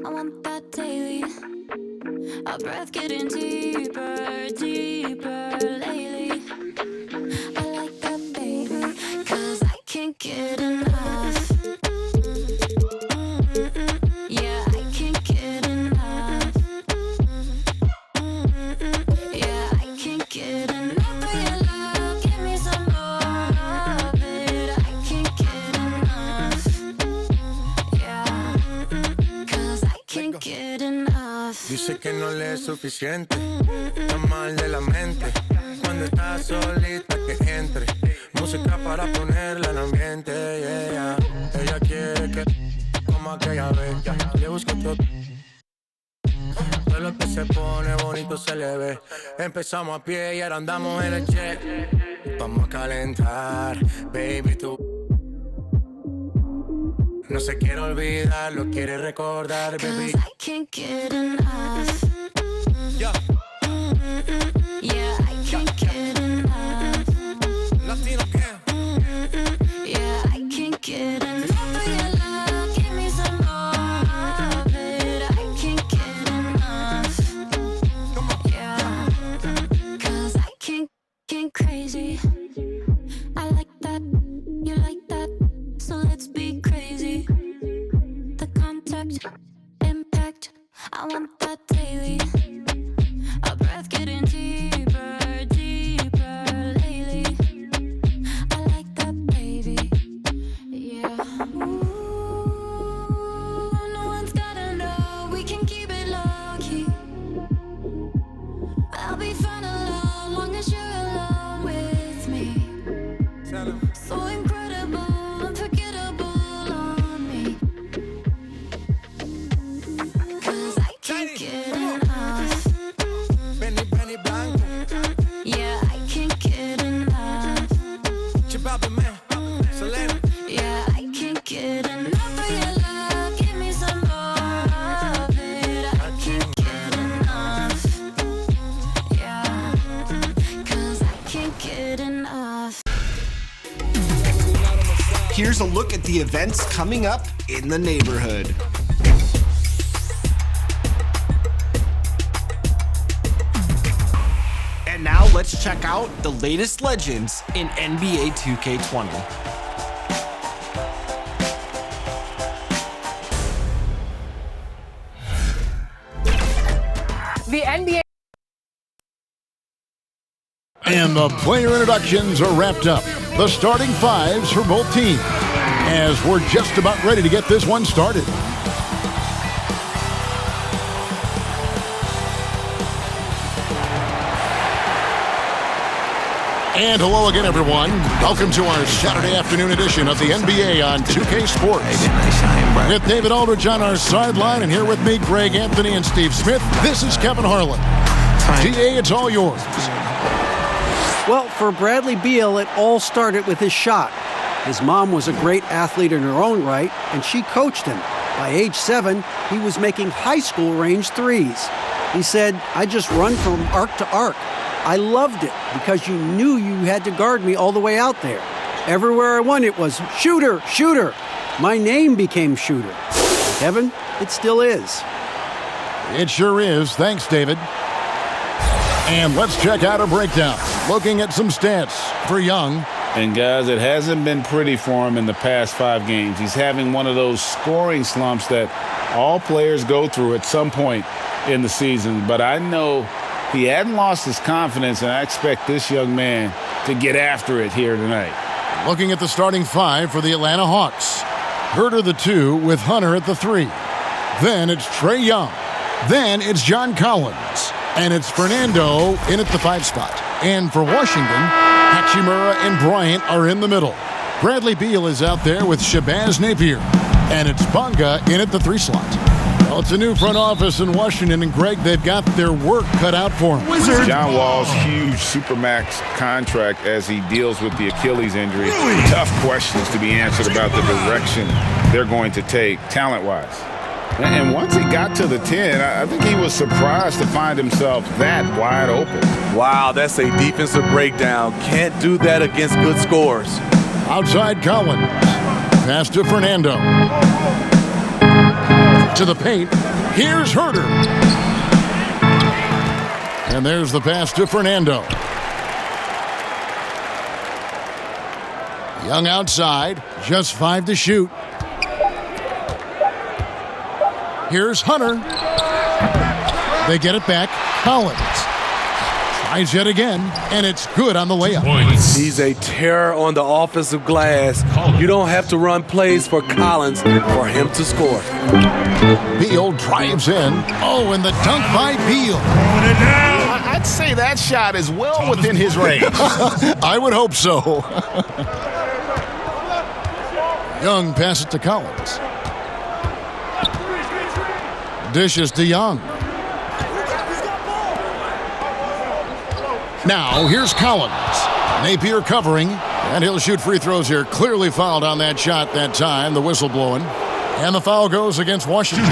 I want that daily. Our breath getting deeper, deeper lately. I like that, baby, 'cause I can't get enough. Yeah, I can't get enough. Yeah, I can't get enough of your love. Give me some more of it. I can't get enough. Yeah, 'cause I can't get enough. Dice que no le es suficiente, está mal de la mente. Cuando está solita que entre, música para ponerla en ambiente, yeah. Ella quiere que como aquella vez, le busco todo. Todo lo que se pone bonito se le ve. Empezamos a pie y ahora andamos en el jet. Vamos a calentar, baby, tú. No se quiere olvidar, lo quiere recordar, baby. 'Cause I can't get enough. Yeah. Yeah, I can't get enough. Latino can. Yeah, I can't get enough of your love. Give me some more of it. I can't get enough. Yeah, 'cause I can't crazy. I like that, you like that, so let's be crazy. The contact, impact, I want that daily. Our breath getting deeper, deeper lately. I like that, baby. Yeah. Ooh, no one's gotta know. We can keep it low key. I'll be fine alone, long as you're alone with me. So incredible, unforgettable on me. 'Cause I can't get enough. Benny Blanco, Yeah, I can't get enough. Chibabe man, Selena. Yeah, I can't get enough of your love. Give me some more of it. I can't get enough. Yeah, 'cause I can't get enough. Here's a look at the events coming up in the neighborhood. And now let's check out the latest legends in NBA 2K20. The NBA. And the player introductions are wrapped up. The starting fives for both teams, as we're just about ready to get this one started. And hello again, everyone. Welcome to our Saturday afternoon edition of the NBA on 2K Sports. With David Aldridge on our sideline, and here with me, Greg Anthony and Steve Smith, this is Kevin Harlan. DA, it's all yours. Well, for Bradley Beal, it all started with his shot. His mom was a great athlete in her own right, and she coached him. By age 7, he was making high school range threes. He said, "I just run from arc to arc. I loved it because you knew you had to guard me all the way out there. Everywhere I went, it was shooter, shooter. My name became shooter." Kevin, it still is. It sure is. Thanks, David. And let's check out a breakdown, looking at some stats for Young. And guys, it hasn't been pretty for him in the past 5 games. He's having one of those scoring slumps that all players go through at some point in the season. But I know he hadn't lost his confidence, and I expect this young man to get after it here tonight. Looking at the starting 5 for the Atlanta Hawks. Herter the 2 with Hunter at the 3. Then it's Trae Young. Then it's John Collins. And it's Fernando in at the 5 spot. And for Washington, Hachimura and Bryant are in the middle. Bradley Beal is out there with Shabazz Napier. And it's Bonga in at the 3 slot. Well, it's a new front office in Washington, and Greg, they've got their work cut out for them. John Wall's huge Supermax contract as he deals with the Achilles injury. Tough questions to be answered about the direction they're going to take talent-wise. And once he got to the 10, I think he was surprised to find himself that wide open. Wow, that's a defensive breakdown. Can't do that against good scores. Outside Collins. Pass to Fernando. To the paint. Here's Herder. And there's the pass to Fernando. Young outside. Just 5 to shoot. Here's Hunter. They get it back. Collins tries yet again, and it's good on the layup. He's a terror on the offensive glass. You don't have to run plays for Collins for him to score. Beal drives in. Oh, and the dunk by Beal. I'd say that shot is well within his range. I would hope so. Young passes to Collins. Dishes to Young. Now, here's Collins. Napier covering, and he'll shoot free throws here. Clearly fouled on that shot that time, the whistle blowing. And the foul goes against Washington.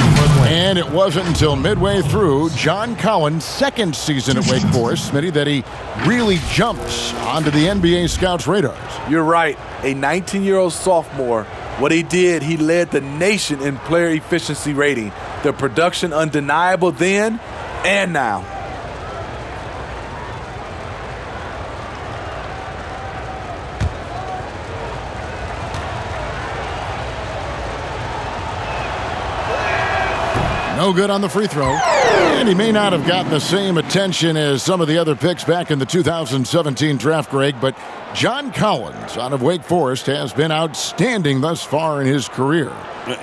And it wasn't until midway through John Collins' second season at Wake Forest, Smitty, that he really jumps onto the NBA scouts' radars. You're right. A 19-year-old sophomore. What he did, he led the nation in player efficiency rating. The production undeniable then and now. No good on the free throw. And he may not have gotten the same attention as some of the other picks back in the 2017 draft, Greg, but John Collins out of Wake Forest has been outstanding thus far in his career.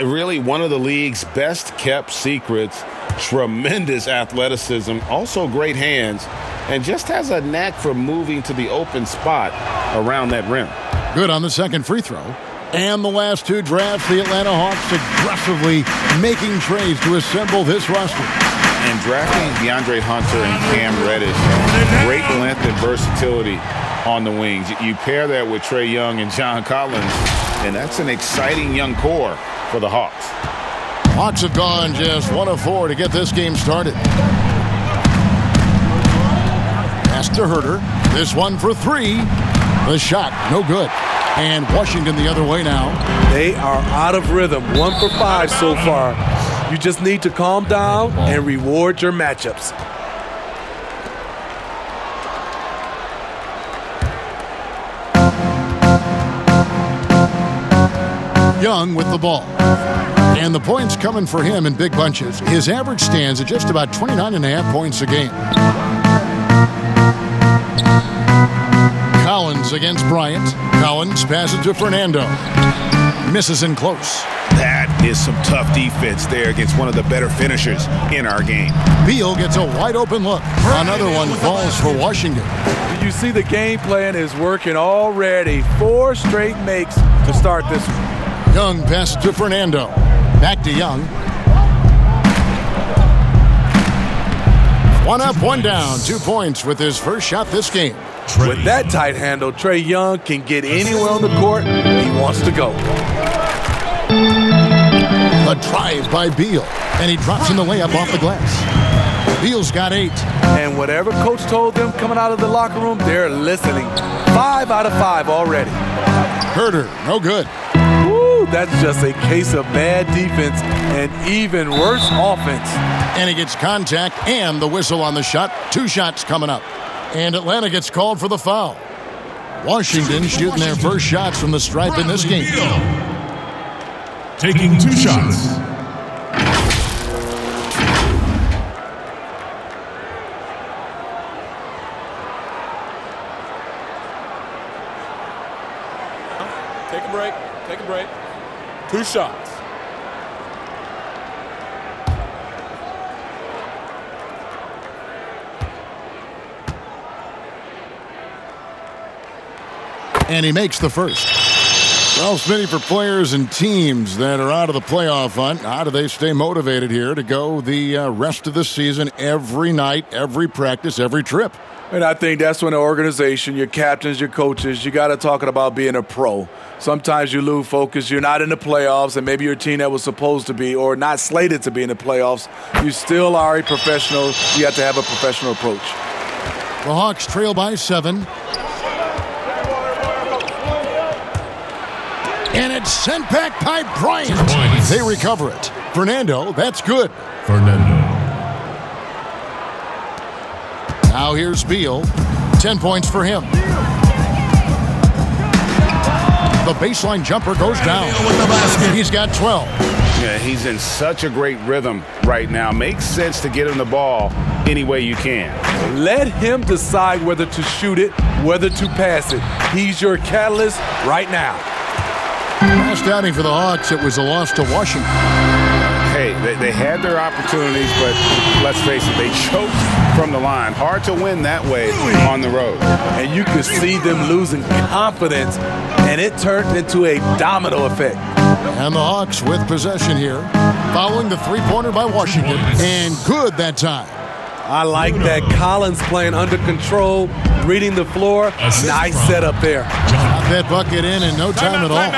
Really one of the league's best kept secrets. Tremendous athleticism, also great hands, and just has a knack for moving to the open spot around that rim. Good on the second free throw. And the last two drafts, the Atlanta Hawks aggressively making trades to assemble this roster. And drafting DeAndre Hunter and Cam Reddish, great length and versatility on the wings. You pair that with Trae Young and John Collins, and that's an exciting young core for the Hawks. Hawks have gone just 1 of 4 to get this game started. Pass to Herder. This one for 3. The shot, no good. And Washington the other way now. They are out of rhythm. 1 for 5 so far. You just need to calm down and reward your matchups. Young with the ball. And the points coming for him in big bunches. His average stands at just about 29.5 points a game. Collins against Bryant. Collins passes to Fernando. Misses in close. That is some tough defense there against one of the better finishers in our game. Beal gets a wide open look. Another one falls for Washington. You see the game plan is working already. 4 straight makes to start this one. Young passes to Fernando. Back to Young. 1 up, 1 down. 2 points with his first shot this game. With that tight handle, Trae Young can get anywhere on the court he wants to go. A drive by Beal, and he drops in the layup off the glass. Beal's got 8. And whatever coach told them coming out of the locker room, they're listening. 5 out of 5 already. Herder, no good. Woo, that's just a case of bad defense and even worse offense. And he gets contact and the whistle on the shot. 2 shots coming up. And Atlanta gets called for the foul. Washington shooting their first shots from the stripe in this game. Taking 2 shots. Take a break. Take a break. 2 shots. And he makes the first. Well, Smitty, for players and teams that are out of the playoff hunt, how do they stay motivated here to go the rest of the season every night, every practice, every trip? And I think that's when the organization, your captains, your coaches, you got to talk about being a pro. Sometimes you lose focus. You're not in the playoffs, and maybe your team that was supposed to be or not slated to be in the playoffs, you still are a professional. You have to have a professional approach. The Hawks trail by 7. And it's sent back by Bryant. They recover it. Fernando, that's good. Fernando. Now here's Beal. 10 points for him. The baseline jumper goes down. He's got 12. Yeah, he's in such a great rhythm right now. Makes sense to get him the ball any way you can. Let him decide whether to shoot it, whether to pass it. He's your catalyst right now. Last outing for the Hawks, it was a loss to Washington. Hey, they had their opportunities, but let's face it, they choked from the line. Hard to win that way on the road. And you could see them losing confidence, and it turned into a domino effect. And the Hawks with possession here, following the three-pointer by Washington, and good that time. I like that. Collins playing under control, reading the floor. Nice setup there. Got that bucket in no time at all.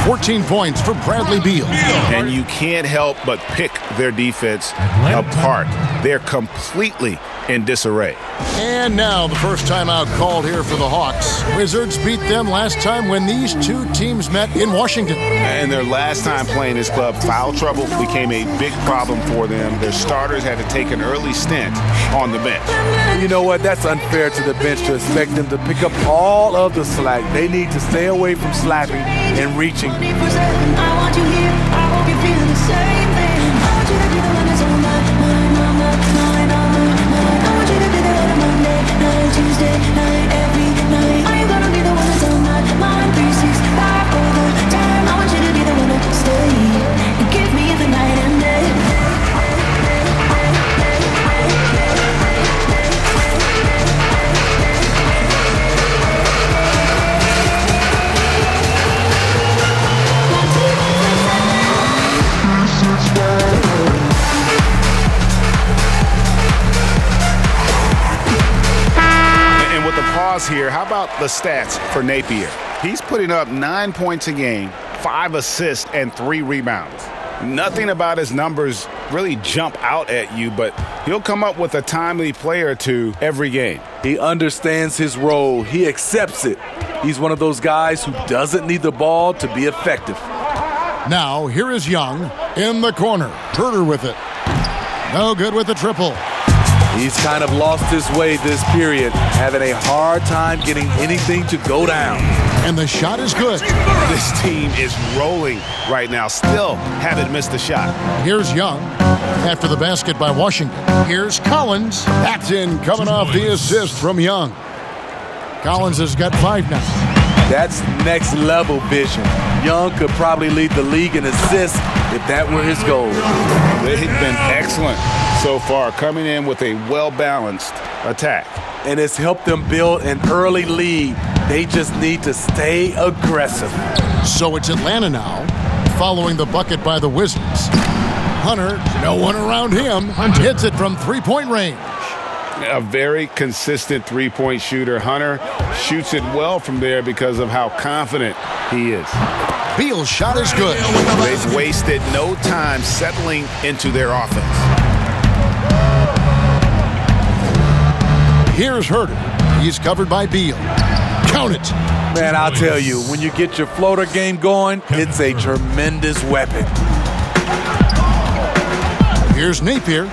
14 points for Bradley Beal. And you can't help but pick their defense apart. They're completely in disarray. And now the first timeout called here for the Hawks. Wizards beat them last time when these two teams met in Washington. And their last time playing this club, foul trouble became a big problem for them. Their starters had to take an early stint on the bench. You know what? That's unfair to the bench to expect them to pick up all of the slack. They need to stay away from slapping and reaching. I want you here, I hope you feel the same thing. I want you to be the one that's on my mind, on my mind, on my mind. I want you to be the one on Monday night, Tuesday night, every night. Are you gonna be the one that's on my mind, 365 all the time? I want you to be the one to stay and give me the night and day. And with the pause here, how about the stats for Napier? He's putting up 9 points a game, 5 assists, and 3 rebounds. Nothing about his numbers really jump out at you, but he'll come up with a timely play or two every game. He understands his role. He accepts it. He's one of those guys who doesn't need the ball to be effective. Now, here is Young in the corner. Herter with it. No good with the triple. He's kind of lost his way this period, having a hard time getting anything to go down. And the shot is good. This team is rolling right now. Still haven't missed a shot. Here's Young after the basket by Washington. Here's Collins. That's in, coming off the assist from Young. Collins has got 5 now. That's next level vision. Young could probably lead the league in assists if that were his goal. They've been excellent so far, coming in with a well-balanced attack. And it's helped them build an early lead. They just need to stay aggressive. So it's Atlanta now, following the bucket by the Wizards. Hunter, no one around him, hits it from three-point range. A very consistent three-point shooter. Hunter shoots it well from there because of how confident he is. Beal's shot is good. They've wasted no time settling into their offense. Here's Herter. He's covered by Beal. Count it. Man, I'll tell you, when you get your floater game going, it's a tremendous weapon. Here's Napier.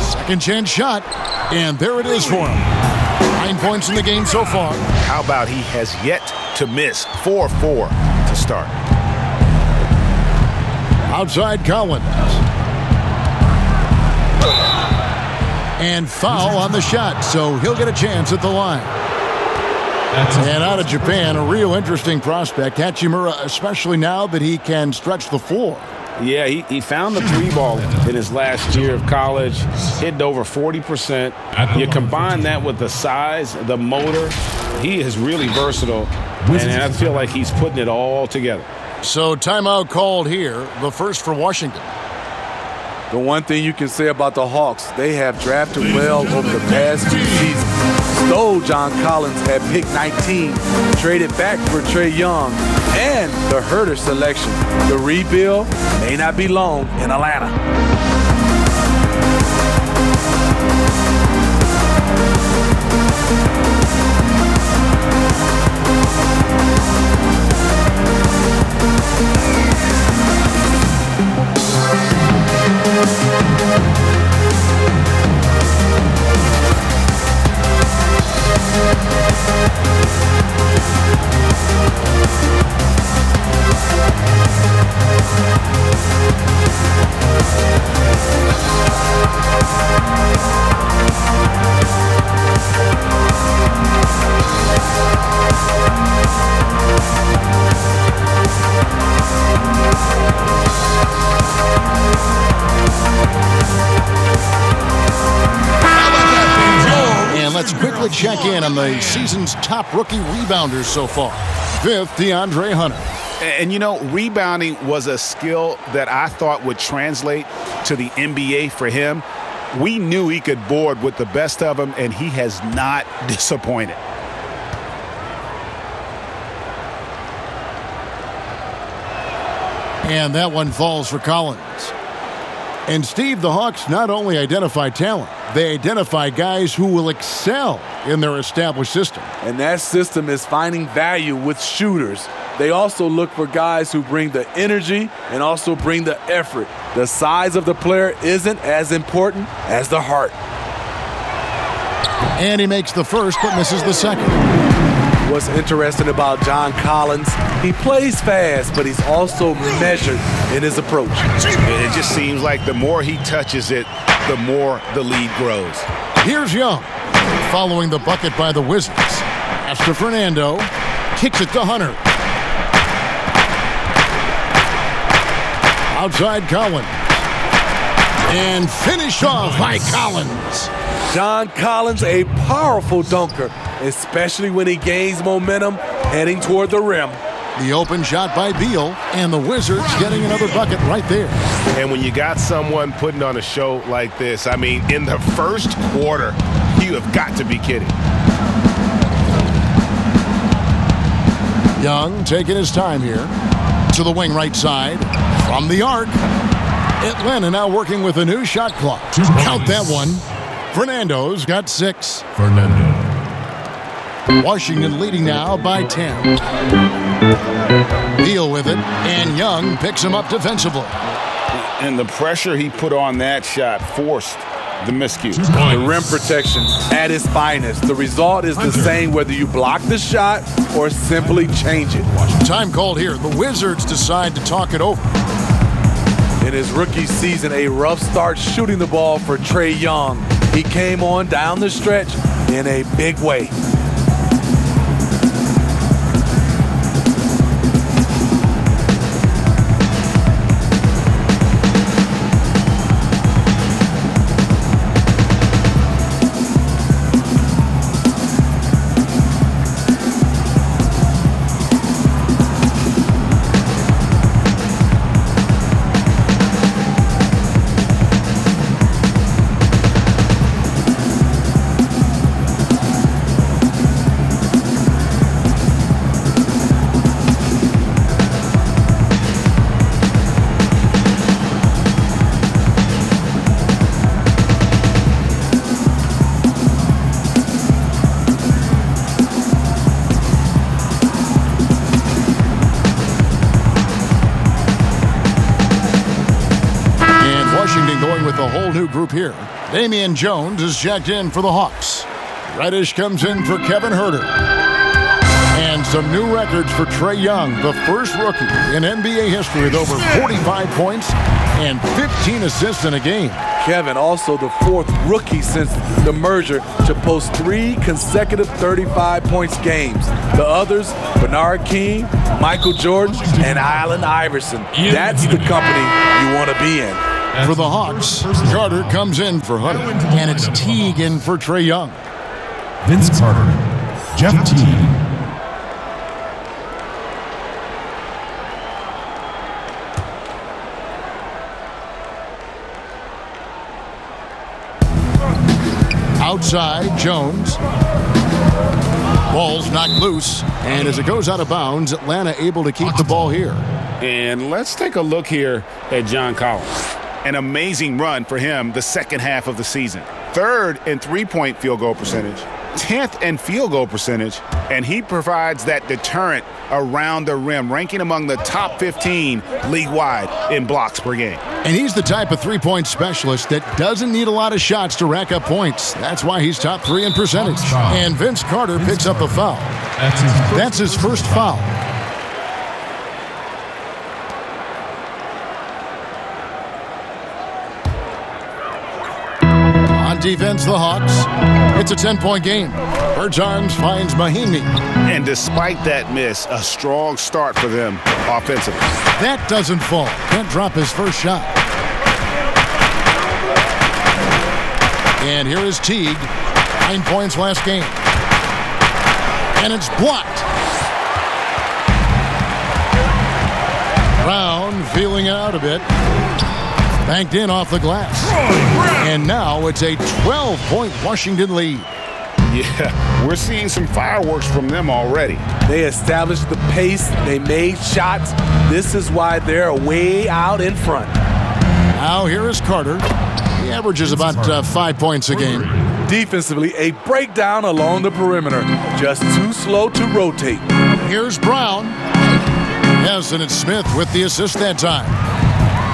Second chance shot. And there it is for him. 9 points in the game so far. How about he has yet to miss 4-4 to start. Outside Collins. And foul on the shot, so he'll get a chance at the line. And out of Japan, a real interesting prospect, Hachimura, especially now that he can stretch the floor. Yeah, he found the three ball in his last year of college, hitting over 40%. You combine that with the size, the motor, he is really versatile, and I feel like he's putting it all together. So timeout called here, the first for Washington. The one thing you can say about the Hawks, they have drafted well over the past 2 seasons. Stole John Collins at pick 19, traded back for Trae Young, and the Herter selection. The rebuild may not be long in Atlanta. quickly check in on the season's top rookie rebounders so far. 5th, DeAndre Hunter. And, rebounding was a skill that I thought would translate to the NBA for him. We knew he could board with the best of them, and he has not disappointed. And that one falls for Collins. And Steve, the Hawks not only identify talent, they identify guys who will excel in their established system. And that system is finding value with shooters. They also look for guys who bring the energy and also bring the effort. The size of the player isn't as important as the heart. And he makes the first but misses the second. What's interesting about John Collins, he plays fast, but he's also measured in his approach. It just seems like the more he touches it, the more the lead grows. Here's Young, following the bucket by the Wizards. Pass to Fernando, kicks it to Hunter. Outside Collins. And finished off by Collins. John Collins, a powerful dunker, especially when he gains momentum heading toward the rim. The open shot by Beal, and the Wizards getting another bucket right there. And when you got someone putting on a show like this, I mean, in the first quarter, you have got to be kidding. Young taking his time here. To the wing right side. From the arc. Atlanta now working with a new shot clock. Count that one. Fernando's got 6. Washington leading now by 10. Beal with it, and Young picks him up defensively. And the pressure he put on that shot forced the miscue. The rim protection at its finest. The result is the same whether you block the shot or simply change it. Time called here. The Wizards decide to talk it over. In his rookie season, a rough start shooting the ball for Trae Young. He came on down the stretch in a big way. A whole new group here. Damian Jones is checked in for the Hawks. Reddish comes in for Kevin Huerter. And some new records for Trae Young, the first rookie in NBA history with over 45 points and 15 assists in a game. Kevin, also the 4th rookie since the merger to post 3 consecutive 35 points games. The others, Bernard King, Michael Jordan, and Allen Iverson. That's the company you want to be in. For the Hawks, Carter comes in for Hunter, and it's Teague in for Trae Young. Vince Carter, Jeff Teague. Outside, Jones. Ball's knocked loose, and as it goes out of bounds, Atlanta able to keep the ball here. And let's take a look here at John Collins. An amazing run for him the second half of the season. 3rd in three-point field goal percentage, 10th in field goal percentage, and he provides that deterrent around the rim, ranking among the top 15 league-wide in blocks per game. And he's the type of three-point specialist that doesn't need a lot of shots to rack up points. That's why he's top 3 in percentage. And Vince Carter picks up a foul. That's his first foul. Defense, the Hawks. It's a 10-point game. Bertans finds Mahinmi. And despite that miss, a strong start for them offensively. That doesn't fall. Can't drop his first shot. And here is Teague. 9 points last game. And it's blocked. Brown feeling it out a bit. Banked in off the glass. And now it's a 12-point Washington lead. Yeah, we're seeing some fireworks from them already. They established the pace. They made shots. This is why they're way out in front. Now here is Carter. He averages about 5 points a game. Defensively, a breakdown along the perimeter. Just too slow to rotate. Here's Brown. Yes, and it's Smith with the assist that time.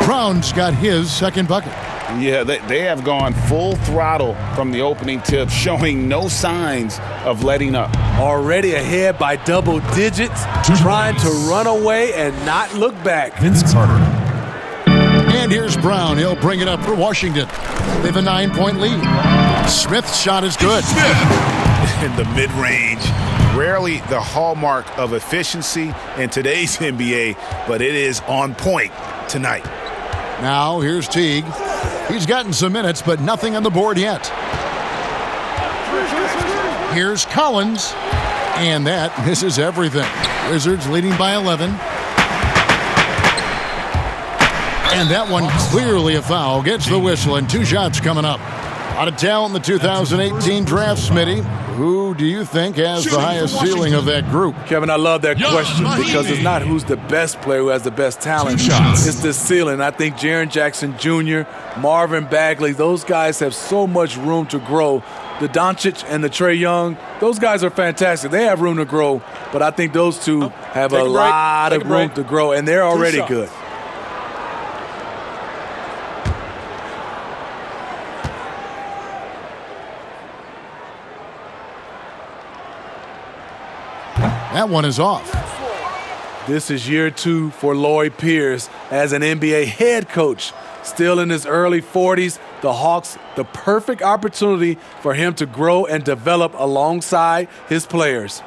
Brown's got his second bucket. Yeah, they have gone full throttle from the opening tip, showing no signs of letting up. Already ahead by double digits, trying to run away and not look back. Vince Carter. And here's Brown. He'll bring it up for Washington. They have a 9-point lead. Smith's shot is good. In the mid-range, rarely the hallmark of efficiency in today's NBA, but it is on point tonight. Now here's Teague. He's gotten some minutes, but nothing on the board yet. Here's Collins. And that misses everything. Wizards leading by 11. And that one clearly a foul. Gets the whistle, and 2 shots coming up. Out of talent in the 2018 draft, Smitty. Who do you think has the highest ceiling of that group? Kevin, I love that question because it's not who's the best player who has the best talent. It's the ceiling. I think Jaren Jackson Jr., Marvin Bagley, those guys have so much room to grow. The Doncic and the Trae Young, those guys are fantastic. They have room to grow, but I think those two have a lot of room to grow, and they're already good. That one is off. This is year 2 for Lloyd Pierce as an NBA head coach. Still in his early 40s, the Hawks, the perfect opportunity for him to grow and develop alongside his players.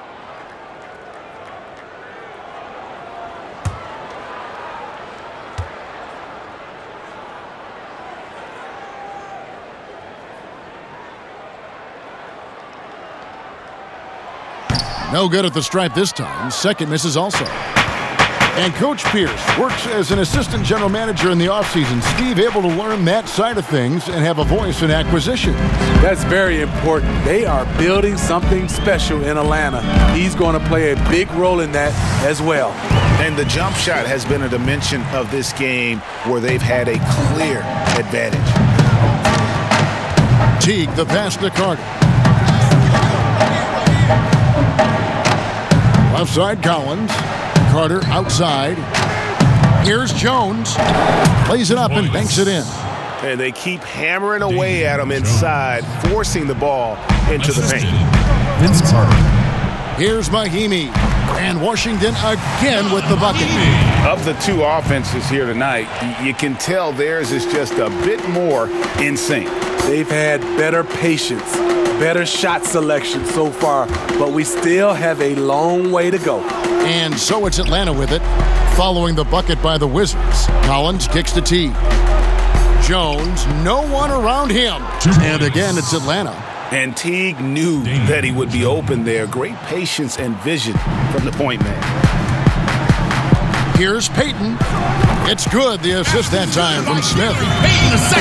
No good at the stripe this time. Second misses also. And Coach Pierce works as an assistant general manager in the offseason. Steve able to learn that side of things and have a voice in acquisition. That's very important. They are building something special in Atlanta. He's going to play a big role in that as well. And the jump shot has been a dimension of this game where they've had a clear advantage. Teague, the pass to Carter. Left side, Collins. Carter outside. Here's Jones. Plays it up and banks it in. And they keep hammering away at him inside, forcing the ball into the paint. Vince Carter. Here's Mahimi. And Washington again with the bucket. Of the 2 offenses here tonight, you can tell theirs is just a bit more in sync. They've had better patience, better shot selection so far, but we still have a long way to go. And so it's Atlanta with it, following the bucket by the Wizards. Collins kicks to Teague. Jones, no one around him. And again, it's Atlanta. And Teague knew that he would be open there. Great patience and vision from the point man. Here's Payton. It's good, the assist that time from Smith.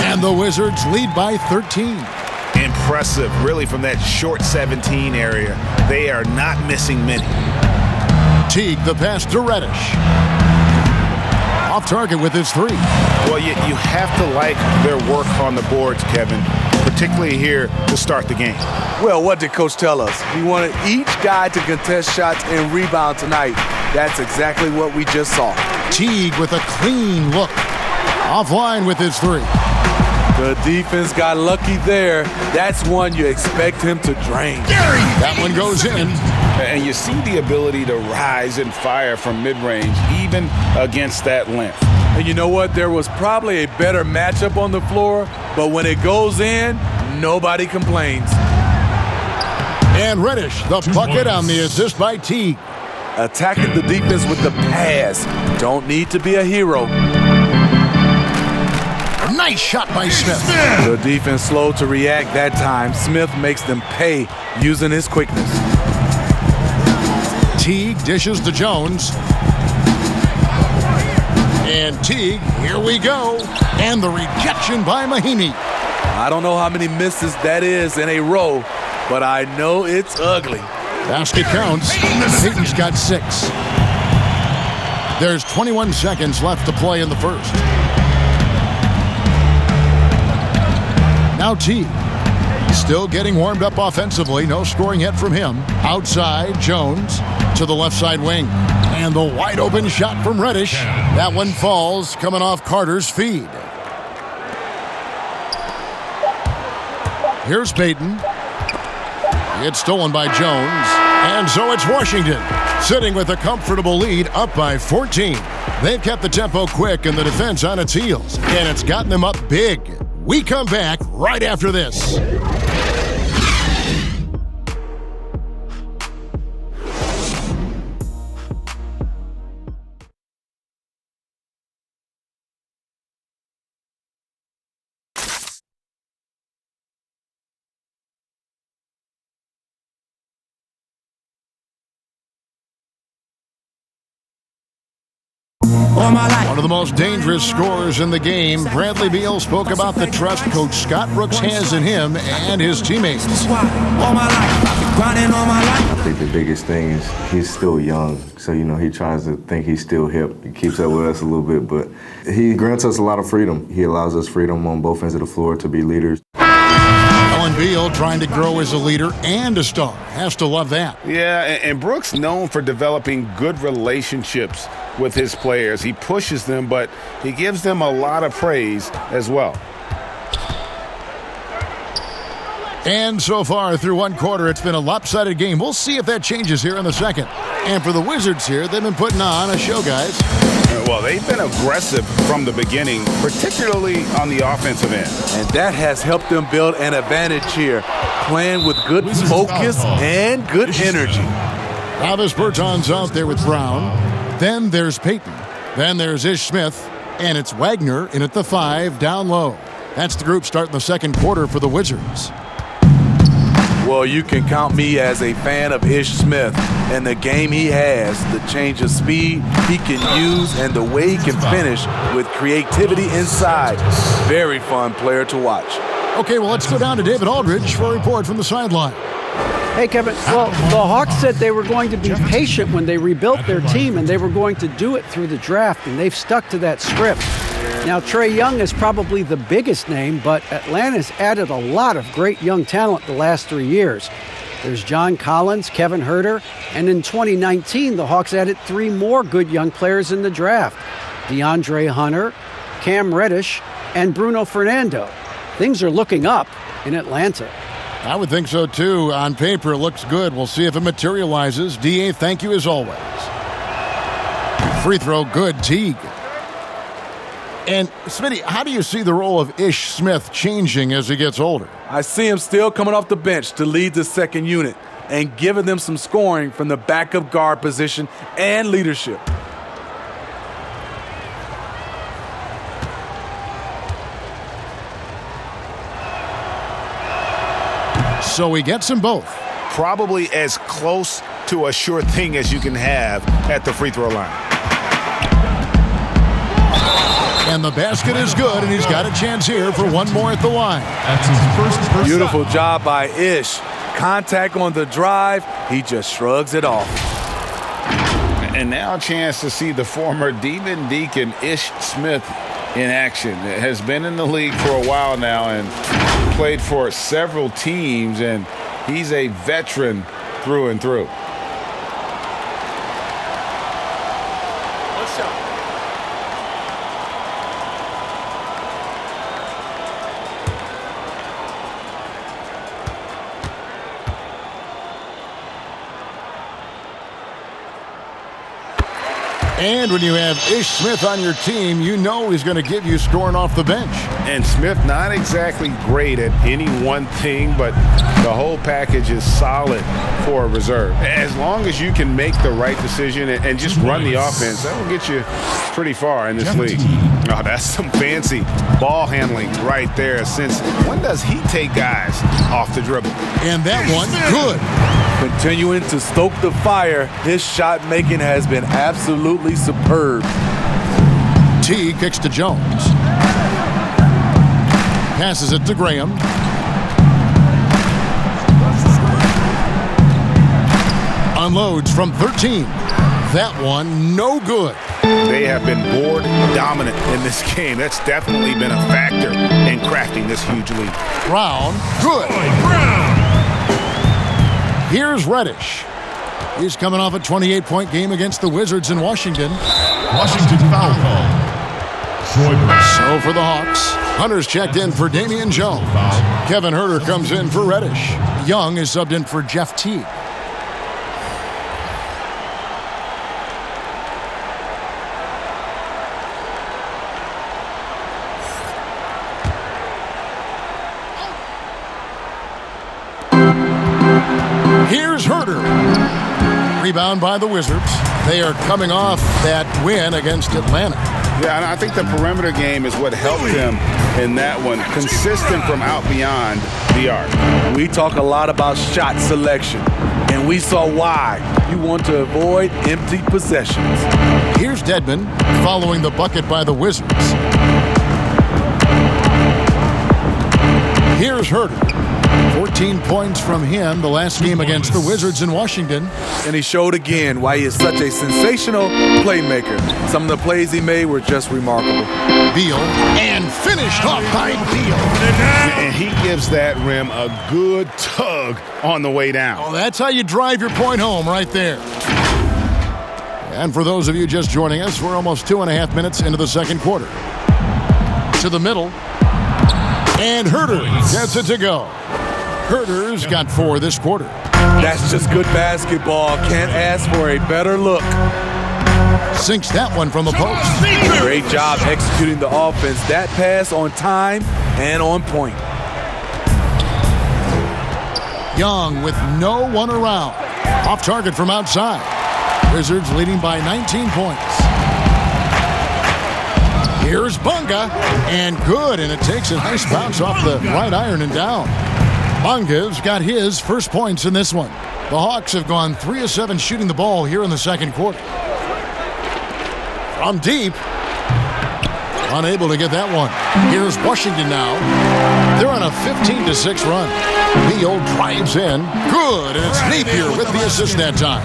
And the Wizards lead by 13. Impressive, really, from that short 17 area. They are not missing many. Teague, the pass to Reddish. Off target with his 3. Well, you have to like their work on the boards, Kevin, particularly here to start the game. Well, what did Coach tell us? He wanted each guy to contest shots and rebound tonight. That's exactly what we just saw. Teague with a clean look. Offline with his 3. The defense got lucky there. That's one you expect him to drain. That one goes in. And you see the ability to rise and fire from mid-range, even against that length. And you know what? There was probably a better matchup on the floor, but when it goes in, nobody complains. And Reddish, the bucket on the assist by Teague. Attacking the defense with the pass. Don't need to be a hero. Nice shot by Smith. The defense slow to react that time. Smith makes them pay using his quickness. Teague dishes to Jones. And Teague, here we go. And the rejection by Mahinmi. I don't know how many misses that is in a row, but I know it's ugly. Basket counts. Peyton's got 6. There's 21 seconds left to play in the first. Now Teague. Still getting warmed up offensively. No scoring yet from him. Outside, Jones to the left side wing. And the wide open shot from Reddish. That one falls, coming off Carter's feed. Here's Peyton. It's stolen by Jones. And so it's Washington, sitting with a comfortable lead, up by 14. They've kept the tempo quick and the defense on its heels, and it's gotten them up big. We come back right after this. One of the most dangerous scorers in the game, Bradley Beal spoke about the trust Coach Scott Brooks has in him and his teammates. I think the biggest thing is he's still young, so he tries to think he's still hip. He keeps up with us a little bit, but he grants us a lot of freedom. He allows us freedom on both ends of the floor to be leaders. Beal trying to grow as a leader and a star. Has to love that. Yeah, and Brooks known for developing good relationships with his players. He pushes them, but he gives them a lot of praise as well. And so far through one quarter, it's been a lopsided game. We'll see if that changes here in the second. And for the Wizards here, they've been putting on a show, guys. Well, they've been aggressive from the beginning, particularly on the offensive end. And that has helped them build an advantage here, playing with good focus and good energy. Travis Berton's out there with Brown. Then there's Peyton. Then there's Ish Smith. And it's Wagner in at the 5 down low. That's the group starting the second quarter for the Wizards. Well, you can count me as a fan of Ish Smith and the game he has, the change of speed he can use, and the way he can finish with creativity inside. Very fun player to watch. Okay, well, let's go down to David Aldridge for a report from the sideline. Hey, Kevin. Well, the Hawks said they were going to be patient when they rebuilt their team, and they were going to do it through the draft, and they've stuck to that script. Now, Trae Young is probably the biggest name, but Atlanta's added a lot of great young talent the last 3 years. There's John Collins, Kevin Huerter, and in 2019, the Hawks added 3 more good young players in the draft. DeAndre Hunter, Cam Reddish, and Bruno Fernando. Things are looking up in Atlanta. I would think so, too. On paper, it looks good. We'll see if it materializes. D.A., thank you as always. Free throw, good. Teague. And, Smitty, how do you see the role of Ish Smith changing as he gets older? I see him still coming off the bench to lead the second unit and giving them some scoring from the backup guard position and leadership. So he gets them both. Probably as close to a sure thing as you can have at the free throw line. And the basket is good, and he's got a chance here for one more at the line. That's his first Beautiful job by Ish. Contact on the drive, he just shrugs it off. And now a chance to see the former Demon Deacon Ish Smith in action. It has been in the league for a while now and played for several teams, and he's a veteran through and through. And when you have Ish Smith on your team, you know he's going to give you scoring off the bench. And Smith not exactly great at any one thing, but the whole package is solid for a reserve. As long as you can make the right decision and just run the offense, that will get you pretty far in this league. Oh, that's some fancy ball handling right there. Since when does he take guys off the dribble? And that one, good. Continuing to stoke the fire, his shot making has been absolutely superb. T kicks to Jones. Passes it to Graham. Unloads from 13. That one, no good. They have been board dominant in this game. That's definitely been a factor in crafting this huge lead. Brown, good. Here's Reddish. He's coming off a 28-point game against the Wizards in Washington. Washington foul call. So for the Hawks, Hunter's checked in for Damian Jones. Kevin Huerter comes in for Reddish. Young is subbed in for Jeff Teague. Here's Huerter. Rebound by the Wizards. They are coming off that win against Atlanta. Yeah, and I think the perimeter game is what helped them in that one. Consistent from out beyond the arc. We talk a lot about shot selection, and we saw why. You want to avoid empty possessions. Here's Dedmon following the bucket by the Wizards. Here's Huerter. 14 points from him the last game against the Wizards in Washington. And he showed again why he is such a sensational playmaker. Some of the plays he made were just remarkable. Beal, and finished off by Beal. And he gives that rim a good tug on the way down. Oh, that's how you drive your point home right there. And for those of you just joining us, we're almost 2.5 minutes into the second quarter. To the middle. And Huerter gets it to go. Huerter's got 4 this quarter. That's just good basketball. Can't ask for a better look. Sinks that one from the post. Great job executing the offense. That pass on time and on point. Young with no one around. Off target from outside. Wizards leading by 19 points. Here's Bunga, and good, and it takes a nice bounce off the right iron and down. Bunga's got his first points in this one. The Hawks have gone 3 of 7 shooting the ball here in the second quarter. From deep, unable to get that one. Here's Washington now. They're on a 15-6 run. Beal drives in, good, and it's Napier with the assist that time.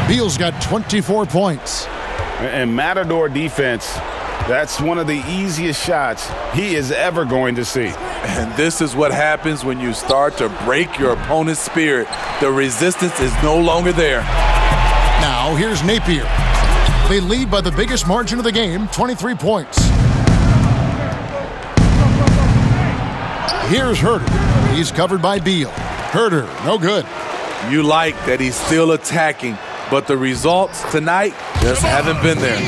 Beal's got 24 points. And Matador defense, that's one of the easiest shots he is ever going to see. And this is what happens when you start to break your opponent's spirit. The resistance is no longer there. Now, here's Napier. They lead by the biggest margin of the game, 23 points. Here's Huerter. He's covered by Beal. Huerter, no good. You like that he's still attacking, but the results tonight just haven't been there.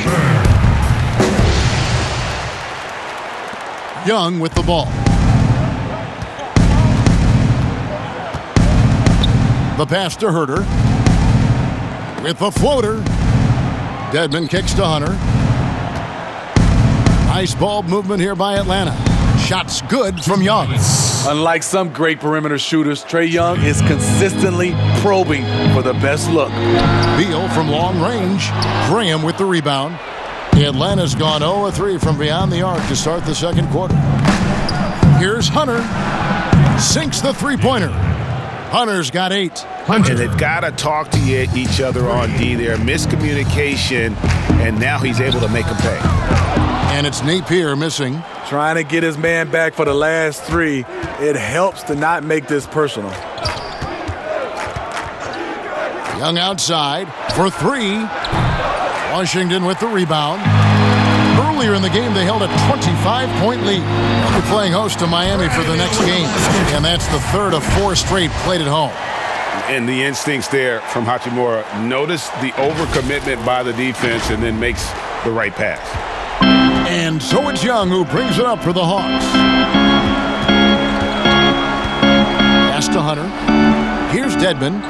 Young with the ball. The pass to Huerter. With the floater. Dedmon kicks to Hunter. Nice ball movement here by Atlanta. Shots good from Young. Unlike some great perimeter shooters, Trae Young is consistently probing for the best look. Beal from long range. Graham with the rebound. Atlanta's gone 0 of 3 from beyond the arc to start the second quarter. Here's Hunter. Sinks the three-pointer. Hunter's got 8. And they've got to talk to each other on D there. Miscommunication, and now he's able to make them pay. And it's Napier missing. Trying to get his man back for the last 3. It helps to not make this personal. Young outside for 3. Washington with the rebound. Earlier in the game, they held a 25-point lead. They're playing host to Miami for the next game, and that's the third of 4 straight played at home. And the instincts there from Hachimura. Notice the overcommitment by the defense and then makes the right pass. And so it's Young who brings it up for the Hawks. Pass to Hunter. Here's Dedmon.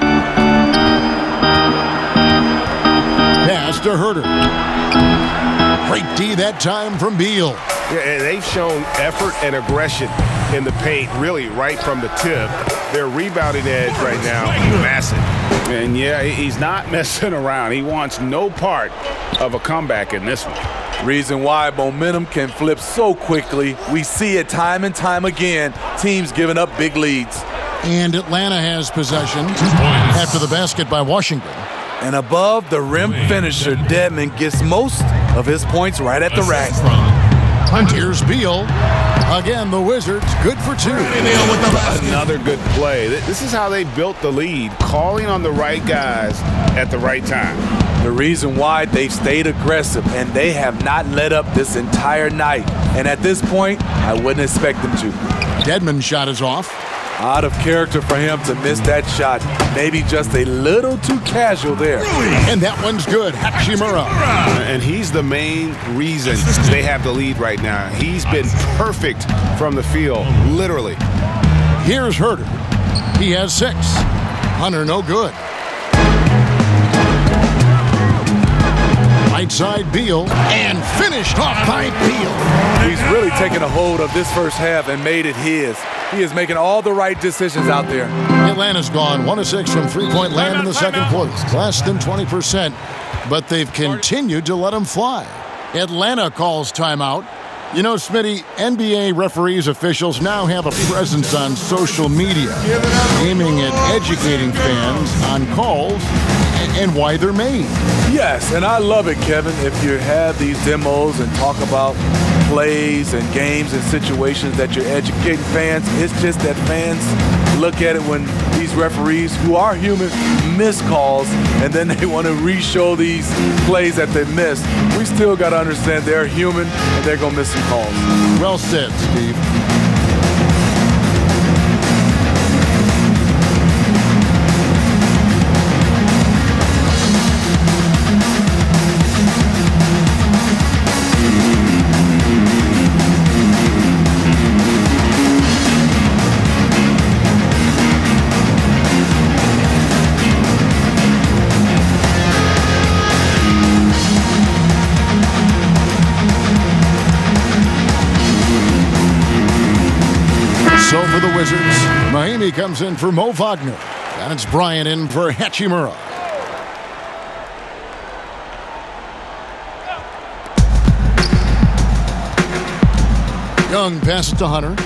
Pass to Herter. Great D that time from Beal. Yeah, and they've shown effort and aggression in the paint, really right from the tip. Their rebounding edge right now, massive. And yeah, he's not messing around. He wants no part of a comeback in this one. Reason why momentum can flip so quickly. We see it time and time again, teams giving up big leads. And Atlanta has possession after the basket by Washington. And above the rim finisher, Dedmon gets most of his points right at the rack. Here's Beal. Again, the Wizards good for two. Another good play. This is how they built the lead, calling on the right guys at the right time. The reason why they've stayed aggressive, and they have not let up this entire night. And at this point, I wouldn't expect them to. Dedmon's shot is off. Out of character for him to miss that shot. Maybe just a little too casual there. And that one's good. Hachimura. And he's the main reason they have the lead right now. He's been perfect from the field, literally. Here's Herter. He has 6. Hunter no good. Right side Beal. And finished off by Beal. He's really taken a hold of this first half and made it his. He is making all the right decisions out there. Atlanta's gone 1 of 6 from three-point land in the second quarter. Less than 20%, but they've continued to let them fly. Atlanta calls timeout. You know, Smitty, NBA referees, officials now have a presence on social media, aiming at educating fans on calls and why they're made. Yes, and I love it, Kevin, if you have these demos and talk about plays and games and situations that you're educating fans. It's just that fans look at it when these referees, who are human, miss calls, and then they want to re-show these plays that they missed. We still got to understand they're human and they're going to miss some calls. Well said, Steve. So for the Wizards, Mahimi comes in for Mo Wagner. And it's Bryant in for Hachimura. Young passes to Hunter.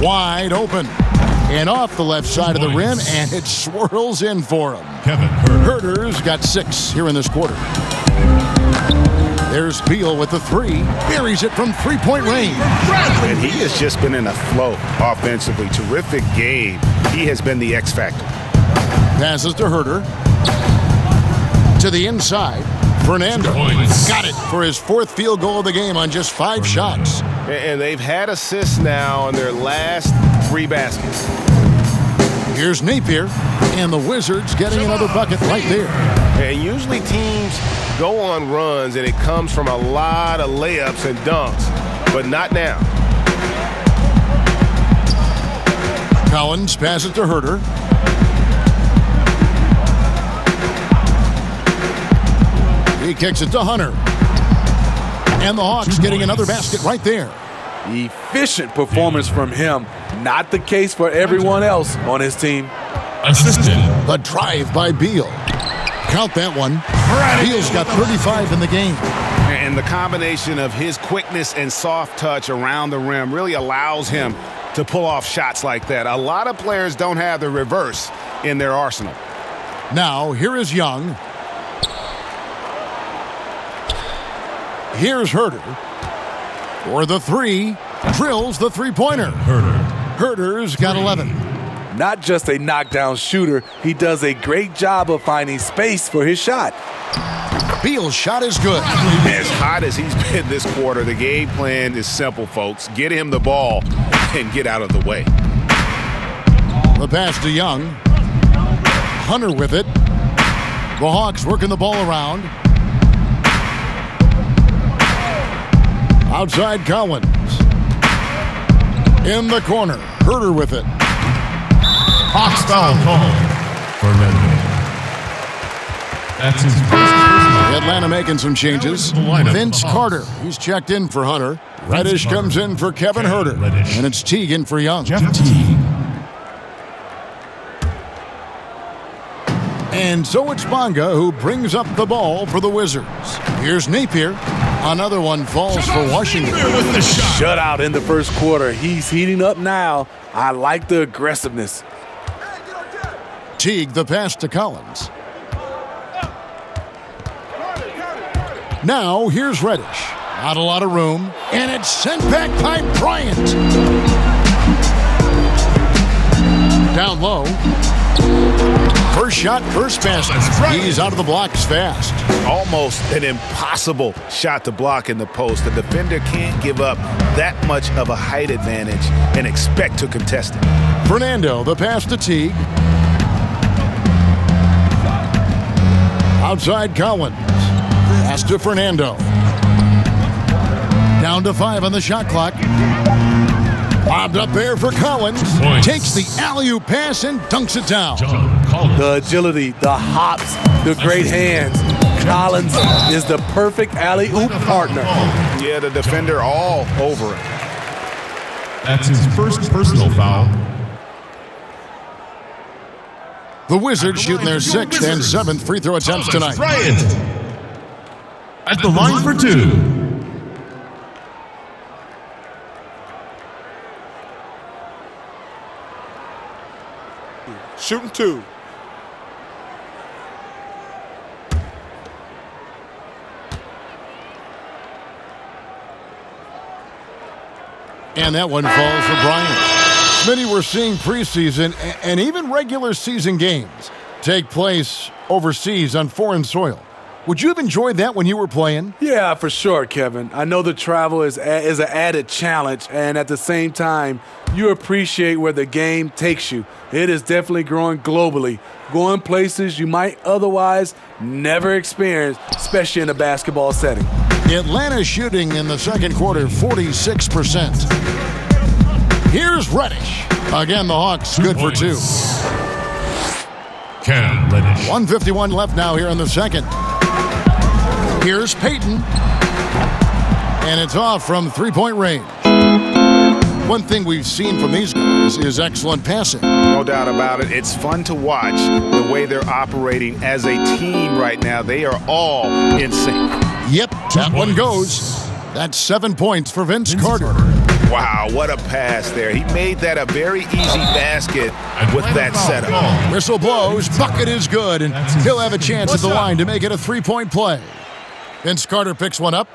Wide open. And off the left side of the rim, and it swirls in for him. Kevin Herter's got 6 here in this quarter. There's Beal with the 3. Buries it from three-point range. And he has just been in a flow offensively. Terrific game. He has been the X factor. Passes to Herter. To the inside. Fernando got it for his 4th field goal of the game on just 5 shots. And they've had assists now on their last 3 baskets. Here's Napier, and the Wizards getting another bucket right there. And usually teams go on runs, and it comes from a lot of layups and dunks, but not now. Collins passes to Herter. He kicks it to Hunter. And the Hawks getting another basket right there. Efficient performance from him. Not the case for everyone else on his team. assisted. The drive by Beal. Count that one. Beal's got 35 in the game. And the combination of his quickness and soft touch around the rim really allows him to pull off shots like that. A lot of players don't have the reverse in their arsenal. Now, here is Young. Here's Herter. For the 3, drills the three-pointer. Herter's got 11. Not just a knockdown shooter, he does a great job of finding space for his shot. Beal's shot is good. As hot as he's been this quarter, the game plan is simple, folks. Get him the ball and get out of the way. The pass to Young. Hunter with it. The Hawks working the ball around. Outside Collins. In the corner. Herter with it. Hawks foul call. Fernando. That's his first personal. Atlanta making some changes. Vince Carter, he's checked in for Hunter. Reddish comes in for Kevin Herter. And it's Teague in for Young. Jeff Teague. And so it's Bonga who brings up the ball for the Wizards. Here's Napier. Another one falls for Washington. With the shot. Shutout in the first quarter. He's heating up now. I like the aggressiveness. Teague, the pass to Collins. Now here's Reddish. Not a lot of room. And it's sent back by Bryant. Down low. First shot, first pass. He's out of the blocks fast. Almost an impossible shot to block in the post. The defender can't give up that much of a height advantage and expect to contest it. Fernando, the pass to Teague. Outside Collins. Pass to Fernando. Down to 5 on the shot clock. Bobbed up there for Collins. Points. Takes the alley-oop pass and dunks it down. The agility, the hops, the great hands. Collins is the perfect alley-oop partner. Yeah, the defender all over it. That's his first personal foul. The Wizards shooting their 6th and 7th free throw attempts tonight. Bryant at the line for 2. Shooting 2. And that one falls for Bryant. Smitty, we're seeing preseason and even regular season games take place overseas on foreign soil. Would you have enjoyed that when you were playing? Yeah, for sure, Kevin. I know the travel is an added challenge, and at the same time, you appreciate where the game takes you. It is definitely growing globally, going places you might otherwise never experience, especially in a basketball setting. Atlanta shooting in the second quarter 46%. Here's Reddish. Again, the Hawks good for 2. Cam Reddish. 1:51 left now here in the second. Here's Payton. And it's off from three-point range. One thing we've seen from these guys is excellent passing. No doubt about it. It's fun to watch the way they're operating as a team right now. They are all in sync. Yep, that one goes. That's 7 points for Vince Carter. Wow, what a pass there. He made that a very easy basket with that setup. Whistle blows, bucket is good, and he'll have a chance at the line to make it a three-point play. Vince Carter picks one up.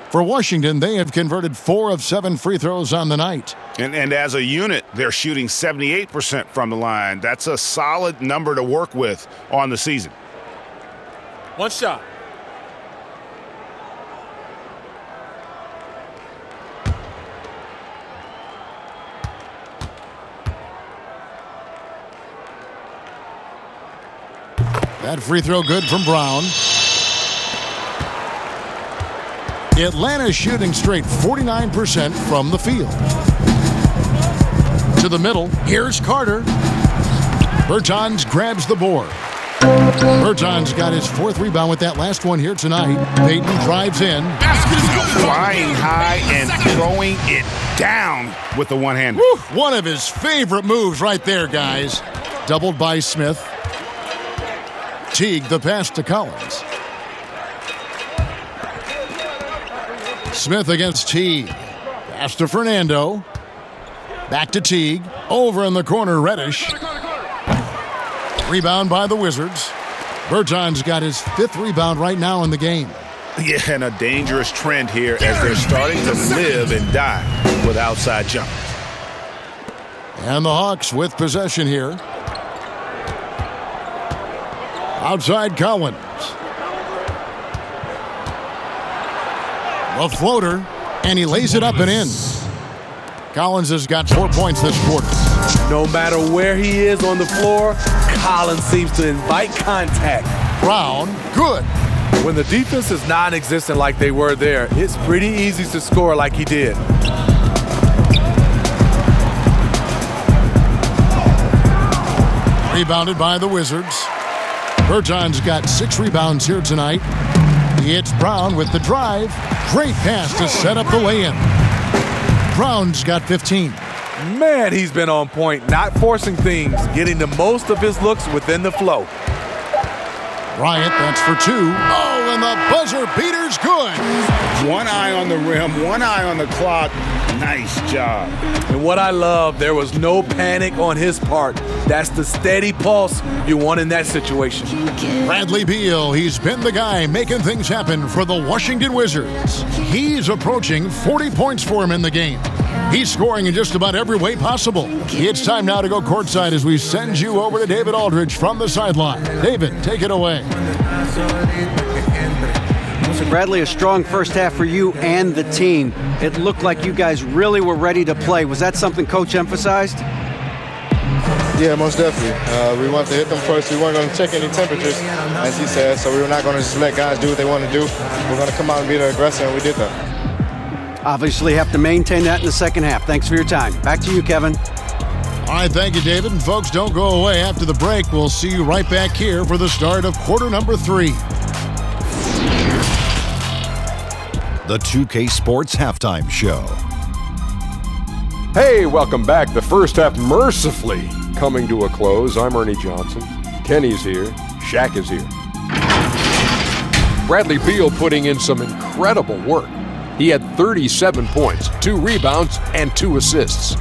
For Washington, they have converted 4 of 7 free throws on the night. And as a unit, they're shooting 78% from the line. That's a solid number to work with on the season. One shot. That free throw good from Brown. Atlanta shooting straight 49% from the field. To the middle, here's Carter. Bertans grabs the board. Bertans got his 4th rebound with that last one here tonight. Payton drives in. Flying high and throwing it down with the one-hander. One of his favorite moves right there, guys. Doubled by Smith. Teague, the pass to Collins. Smith against Teague. Pass to Fernando. Back to Teague. Over in the corner, Reddish. Rebound by the Wizards. Bertans got his 5th rebound right now in the game. Yeah, and a dangerous trend here as they're starting to live and die with outside jumpers. And the Hawks with possession here. Outside Collins. The floater, and he lays it up and in. Collins has got 4 points this quarter. No matter where he is on the floor, Collins seems to invite contact. Brown, good. When the defense is non-existent like they were there, it's pretty easy to score like he did. Rebounded by the Wizards. Berton's got 6 rebounds here tonight. It's Brown with the drive. Great pass to set up the lay-in. Brown's got 15. Man, he's been on point, not forcing things, getting the most of his looks within the flow. Bryant, that's for 2. Oh, and the buzzer beater's good. One eye on the rim, one eye on the clock. Nice job. And what I love, there was no panic on his part. That's the steady pulse you want in that situation. Bradley Beal, he's been the guy making things happen for the Washington Wizards. He's approaching 40 points for him in the game. He's scoring in just about every way possible. It's time now to go courtside as we send you over to David Aldridge from the sideline. David, take it away. Bradley, a strong first half for you and the team. It looked like you guys really were ready to play. Was that something Coach emphasized? Yeah, most definitely. We wanted to hit them first. We weren't going to check any temperatures, as he said, so we were not going to just let guys do what they want to do. We're going to come out and be the aggressor, and we did that. Obviously have to maintain that in the second half. Thanks for your time. Back to you, Kevin. All right, thank you, David. And folks, don't go away. After the break, we'll see you right back here for the start of quarter number 3. The 2K Sports Halftime Show. Hey, welcome back. The first half mercifully coming to a close. I'm Ernie Johnson. Kenny's here. Shaq is here. Bradley Beal putting in some incredible work. He had 37 points, 2 rebounds, and 2 assists.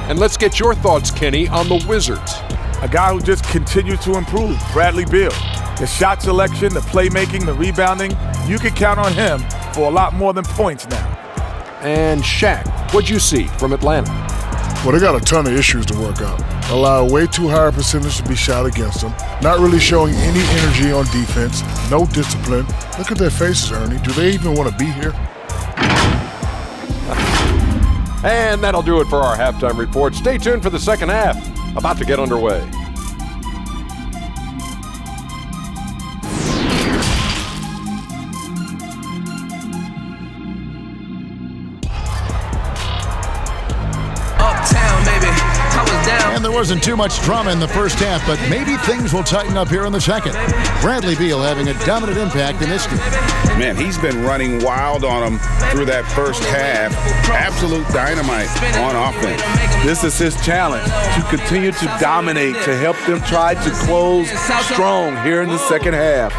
And let's get your thoughts, Kenny, on the Wizards. A guy who just continues to improve, Bradley Beal. The shot selection, the playmaking, the rebounding, you can count on him for a lot more than points now. And Shaq, what'd you see from Atlanta? Well, they got a ton of issues to work out. Allow way too high a percentage to be shot against them. Not really showing any energy on defense. No discipline. Look at their faces, Ernie. Do they even want to be here? And that'll do it for our halftime report. Stay tuned for the second half. About to get underway. And there wasn't too much drama in the first half, but maybe things will tighten up here in the second. Bradley Beal having a dominant impact in this game. Man, he's been running wild on him through that first half. Absolute dynamite on offense. This is his challenge, to continue to dominate, to help them try to close strong here in the second half.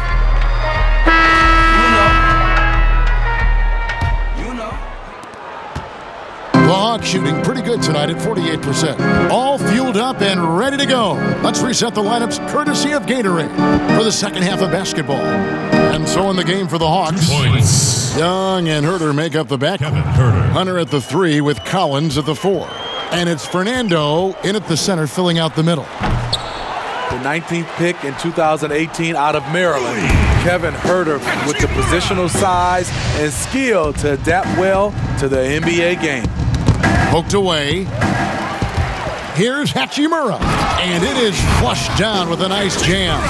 The Hawks shooting pretty good tonight at 48%. All fueled up and ready to go. Let's reset the lineups courtesy of Gatorade for the second half of basketball. And so in the game for the Hawks, Young and Herter make up the back. Hunter at the 3 with Collins at the 4. And it's Fernando in at the center filling out the middle. The 19th pick in 2018 out of Maryland, Kevin Herter with the positional size and skill to adapt well to the NBA game. Poked away. Here's Hachimura. And it is flushed down with a nice jam.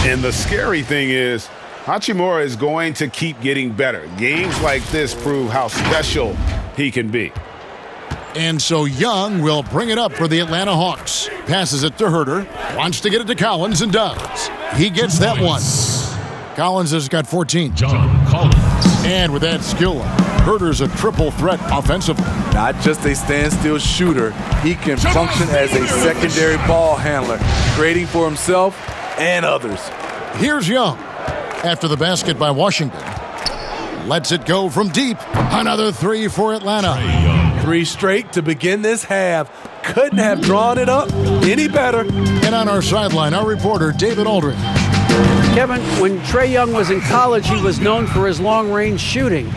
And the scary thing is, Hachimura is going to keep getting better. Games like this prove how special he can be. And so Young will bring it up for the Atlanta Hawks. Passes it to Herter. Wants to get it to Collins and does. He gets that one. Collins has got 14. John Collins. And with that skill, Herter's a triple threat offensively. Not just a standstill shooter, he can function as a secondary ball handler, creating for himself and others. Here's Young. After the basket by Washington. Lets it go from deep. Another 3 for Atlanta. 3 straight to begin this half. Couldn't have drawn it up any better. And on our sideline, our reporter, David Aldridge. Kevin, when Trae Young was in college, he was known for his long-range shooting.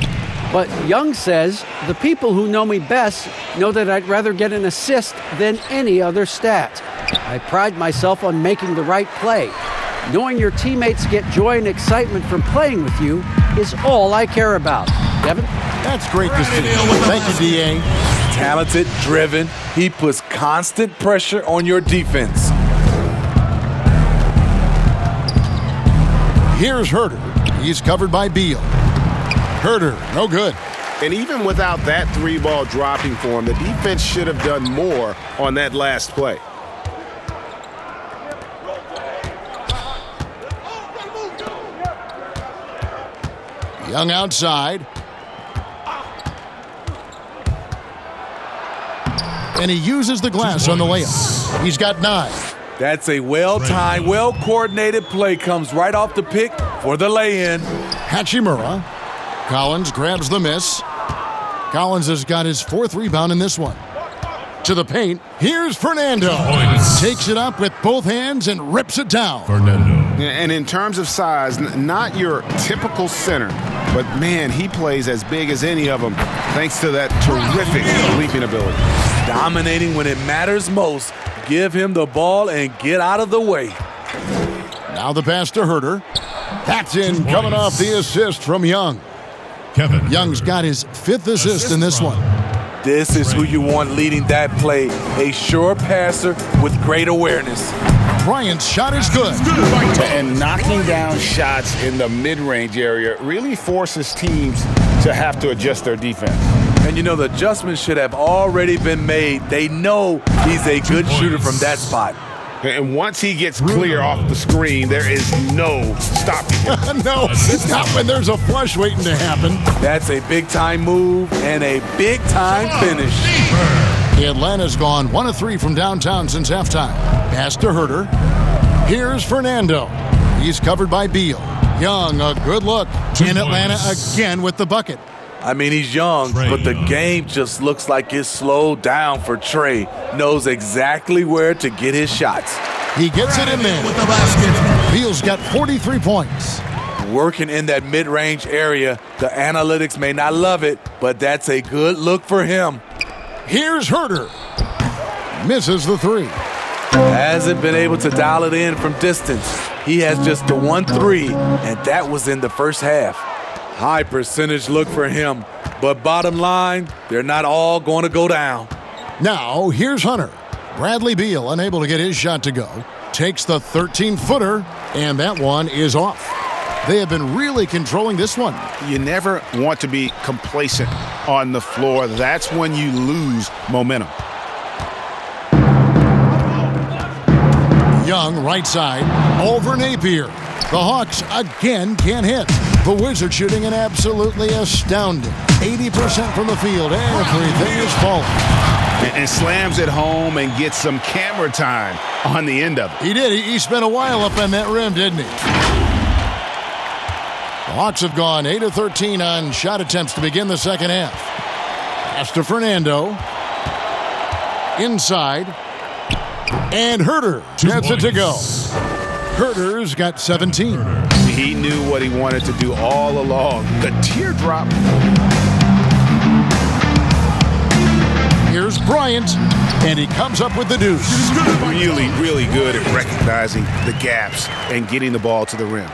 But Young says, the people who know me best know that I'd rather get an assist than any other stat. I pride myself on making the right play. Knowing your teammates get joy and excitement from playing with you is all I care about. Devin? That's great to see. Thank you, D.A. talented, driven. He puts constant pressure on your defense. Here's Herter. He's covered by Beal. Herter, no good. And even without that 3-ball dropping for him, the defense should have done more on that last play. Young outside. And he uses the glass on the layup. He's got 9. That's a well-timed, well-coordinated play. Comes right off the pick for the lay-in. Hachimura. Collins grabs the miss. Collins has got his 4th rebound in this one. To the paint. Here's Fernando. Takes it up with both hands and rips it down. And in terms of size, not your typical center, but man, he plays as big as any of them thanks to that terrific leaping ability. Dominating when it matters most. Give him the ball and get out of the way. Now the pass to Herter. That's in, coming off the assist from Young. Young's got his 5th assist in this one. This is who you want leading that play. A sure passer with great awareness. Bryant's shot is good. And knocking down shots in the mid-range area really forces teams to have to adjust their defense. And you know, the adjustments should have already been made. They know he's a good shooter from that spot. And once he gets clear off the screen, there is no stopping him. No, not when there's a flush waiting to happen. That's a big-time move and a big-time finish. Atlanta's gone 1 of 3 from downtown since halftime. Pass to Herter. Here's Fernando. He's covered by Beal. Young, a good look. In Atlanta again with the bucket. I mean, he's young, but the game just looks like it's slowed down for Trae. Knows exactly where to get his shots. He gets it in there. With the basket. Beal's got 43 points. Working in that mid-range area, the analytics may not love it, but that's a good look for him. Here's Herter. Misses the 3. Hasn't been able to dial it in from distance. He has just the 1 3, and that was in the first half. High percentage look for him, but bottom line, they're not all going to go down. Now, here's Hunter. Bradley Beal unable to get his shot to go. Takes the 13-footer, and that one is off. They have been really controlling this one. You never want to be complacent on the floor. That's when you lose momentum. Young, right side, over Napier. The Hawks again can't hit. The Wizards shooting an absolutely astounding 80% from the field. Everything is falling. And slams it home and gets some camera time on the end of it. He did. He spent a while up on that rim, didn't he? The Hawks have gone 8 of 13 on shot attempts to begin the second half. Pass to Fernando. Inside. And Herter gets it to go. Herter's got 17. He knew what he wanted to do all along. The teardrop. Here's Bryant, and he comes up with the deuce. Really, really good at recognizing the gaps and getting the ball to the rim.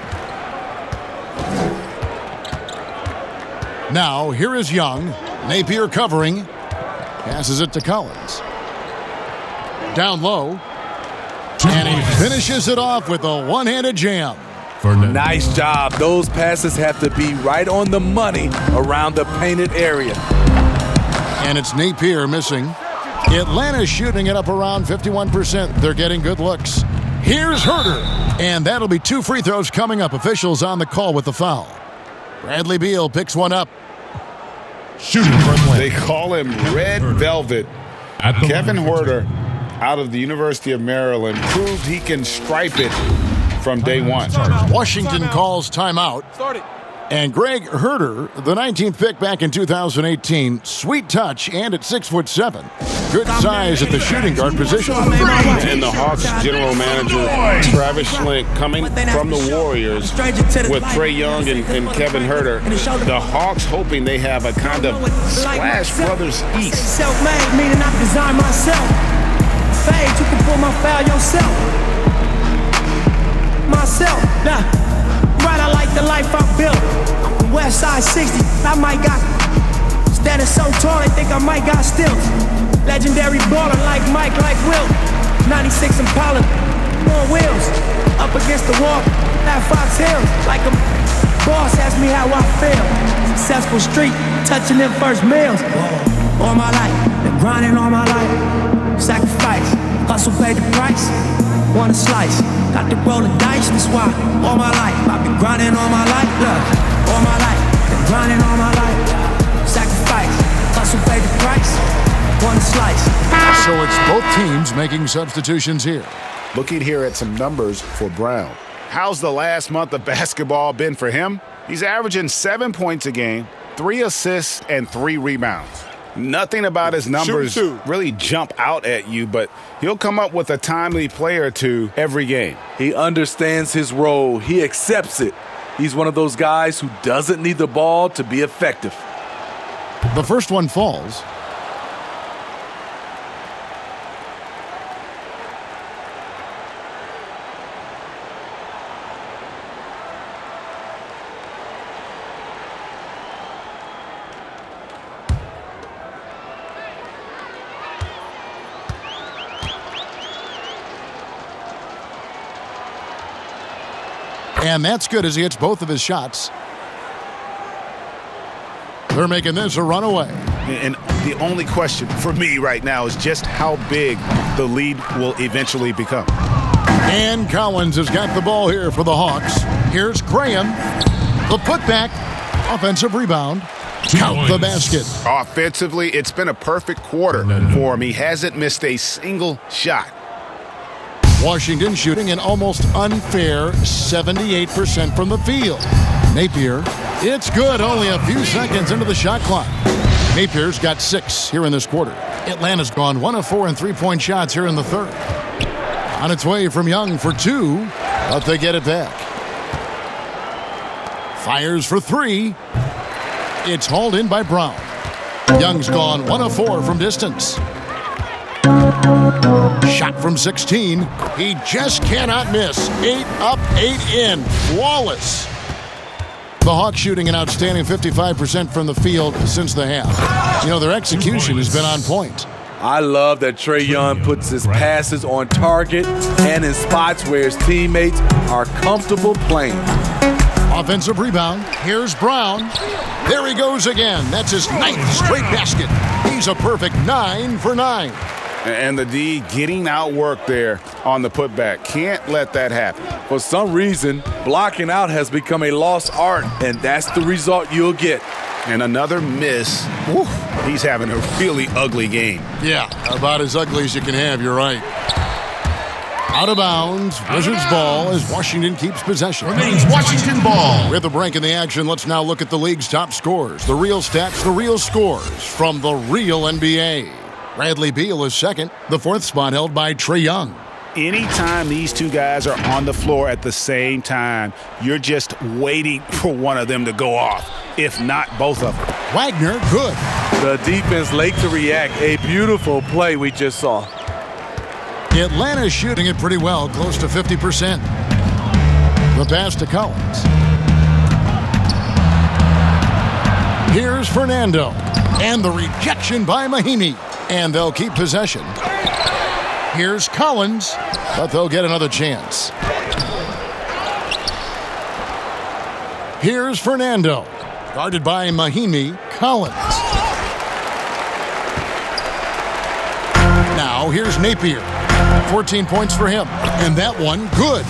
Now, here is Young. Napier covering. Passes it to Collins. Down low. And he finishes it off with a one-handed jam. Nice job. Those passes have to be right on the money around the painted area. And it's Napier missing. Atlanta's shooting it up around 51%. They're getting good looks. Here's Herter. And that'll be 2 free throws coming up. Officials on the call with the foul. Bradley Beal picks one up. Shooting from length. They call him Red Velvet. Kevin Herter, out of the University of Maryland, proved he can stripe it from day one. Washington calls timeout. And Greg Herter, the 19th pick back in 2018, sweet touch and at 6'7". Good size at the shooting guard position. And the Hawks general manager, Travis Schlenk, coming from the Warriors with Trae Young and Kevin Herter. The Hawks hoping they have a kind of Splash Brothers East. Self-made, meaning I design myself. Fade, you can pull my foul yourself. Myself, nah. Right, I like the life I built. West Side 60, I might got Standing so tall, they think I might got stilts. Legendary baller like Mike, like Wilt. 96 Impala, on wheels. Up against the wall, at Fox Hills. Like a boss asked me how I feel. Successful street, touching them first meals. All my life, been grinding all my life. Sacrifice, hustle paid the price. Want a slice, got to roll the dice. That's why all my life, I've been grinding all my life. Look, all my life, been grinding all my life. Sacrifice, hustle paid the price. Want a slice. So it's both teams making substitutions here. Looking here at some numbers for Brown. How's the last month of basketball been for him? He's averaging 7 points a game, 3 assists, and 3 rebounds. Nothing about his numbers really jump out at you, but he'll come up with a timely play or two every game. He understands his role. He accepts it. He's one of those guys who doesn't need the ball to be effective. The first one falls. And that's good as he hits both of his shots. They're making this a runaway. And the only question for me right now is just how big the lead will eventually become. And Collins has got the ball here for the Hawks. Here's Graham. The putback. Offensive rebound. Count the basket. Offensively, it's been a perfect quarter for him. He hasn't missed a single shot. Washington shooting an almost unfair 78% from the field. Napier, it's good, only a few seconds into the shot clock. Napier's got 6 here in this quarter. Atlanta's gone 1 of 4 in three-point shots here in the third. On its way from Young for 2, but they get it back. Fires for 3. It's hauled in by Brown. Young's gone 1 of 4 from distance. Shot from 16. He just cannot miss. 8 up, 8 in. Flawless. The Hawks shooting an outstanding 55% from the field since the half. You know, their execution has been on point. I love that Trae Young puts his passes on target and in spots where his teammates are comfortable playing. Offensive rebound. Here's Brown. There he goes again. That's his 9th straight basket. He's a perfect 9 for 9. And the D getting outworked there on the putback. Can't let that happen. For some reason, blocking out has become a lost art, and that's the result you'll get. And another miss. Woo, he's having a really ugly game. Yeah, about as ugly as you can have, you're right. Out of bounds, Wizards ball as Washington keeps possession. Remains Washington ball. With a break in the action, let's now look at the league's top scorers. The real stats, the real scores from the real NBA. Bradley Beal is second, the 4th spot held by Trae Young. Anytime these two guys are on the floor at the same time, you're just waiting for one of them to go off, if not both of them. Wagner, good. The defense late to react. A beautiful play we just saw. Atlanta's shooting it pretty well, close to 50%. The pass to Collins. Here's Fernando. And the rejection by Mahimi. And they'll keep possession. Here's Collins, but they'll get another chance. Here's Fernando. Guarded by Mahimi. Collins. Now here's Napier. 14 points for him. And that one, good.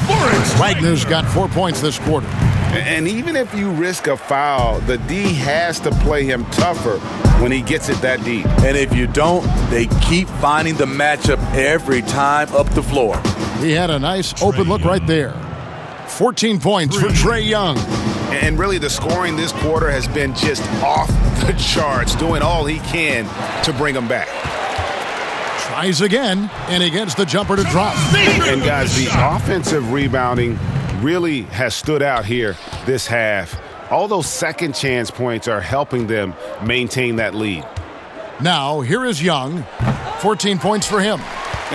Wagner's got 4 points this quarter. And even if you risk a foul, the D has to play him tougher when he gets it that deep. And if you don't, they keep finding the matchup every time up the floor. He had a nice open look right there. 14 points for Trae Young. And really the scoring this quarter has been just off the charts, doing all he can to bring them back. Tries again, and he gets the jumper to drop. And guys, the offensive rebounding really has stood out here this half. All those second chance points are helping them maintain that lead. Now, here is Young. 14 points for him.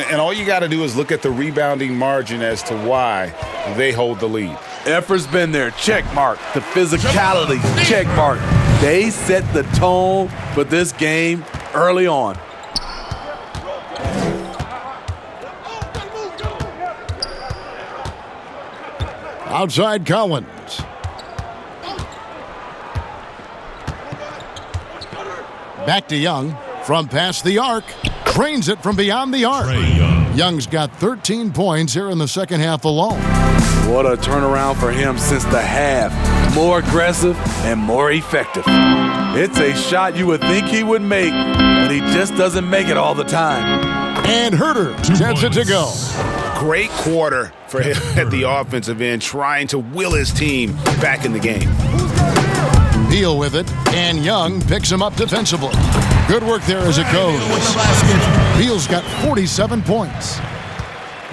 And all you got to do is look at the rebounding margin as to why they hold the lead. Effort's been there. Check mark. The physicality. Check mark. They set the tone for this game early on. Outside Collins. Back to Young. From past the arc. Drains it from beyond the arc. Young's got 13 points here in the second half alone. What a turnaround for him since the half. More aggressive and more effective. It's a shot you would think he would make, but he just doesn't make it all the time. And Herter sets it to go. Great quarter for him at the offensive end, trying to will his team back in the game. Beal with it, and Young picks him up defensively. Good work there as it goes. Beal's got 47 points.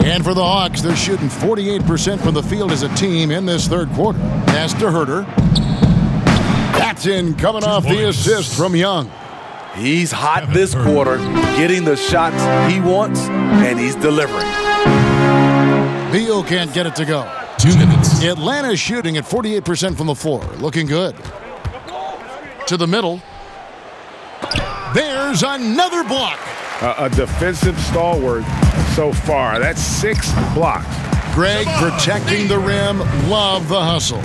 And for the Hawks, they're shooting 48% from the field as a team in this third quarter. Pass to Herter. That's in, coming off the assist from Young. He's hot this quarter, getting the shots he wants, and he's delivering. Beal can't get it to go. 2 minutes. Atlanta's shooting at 48% from the floor. Looking good. To the middle. There's another block. A defensive stalwart so far. That's 6 blocks. Greg protecting the rim. Love the hustle.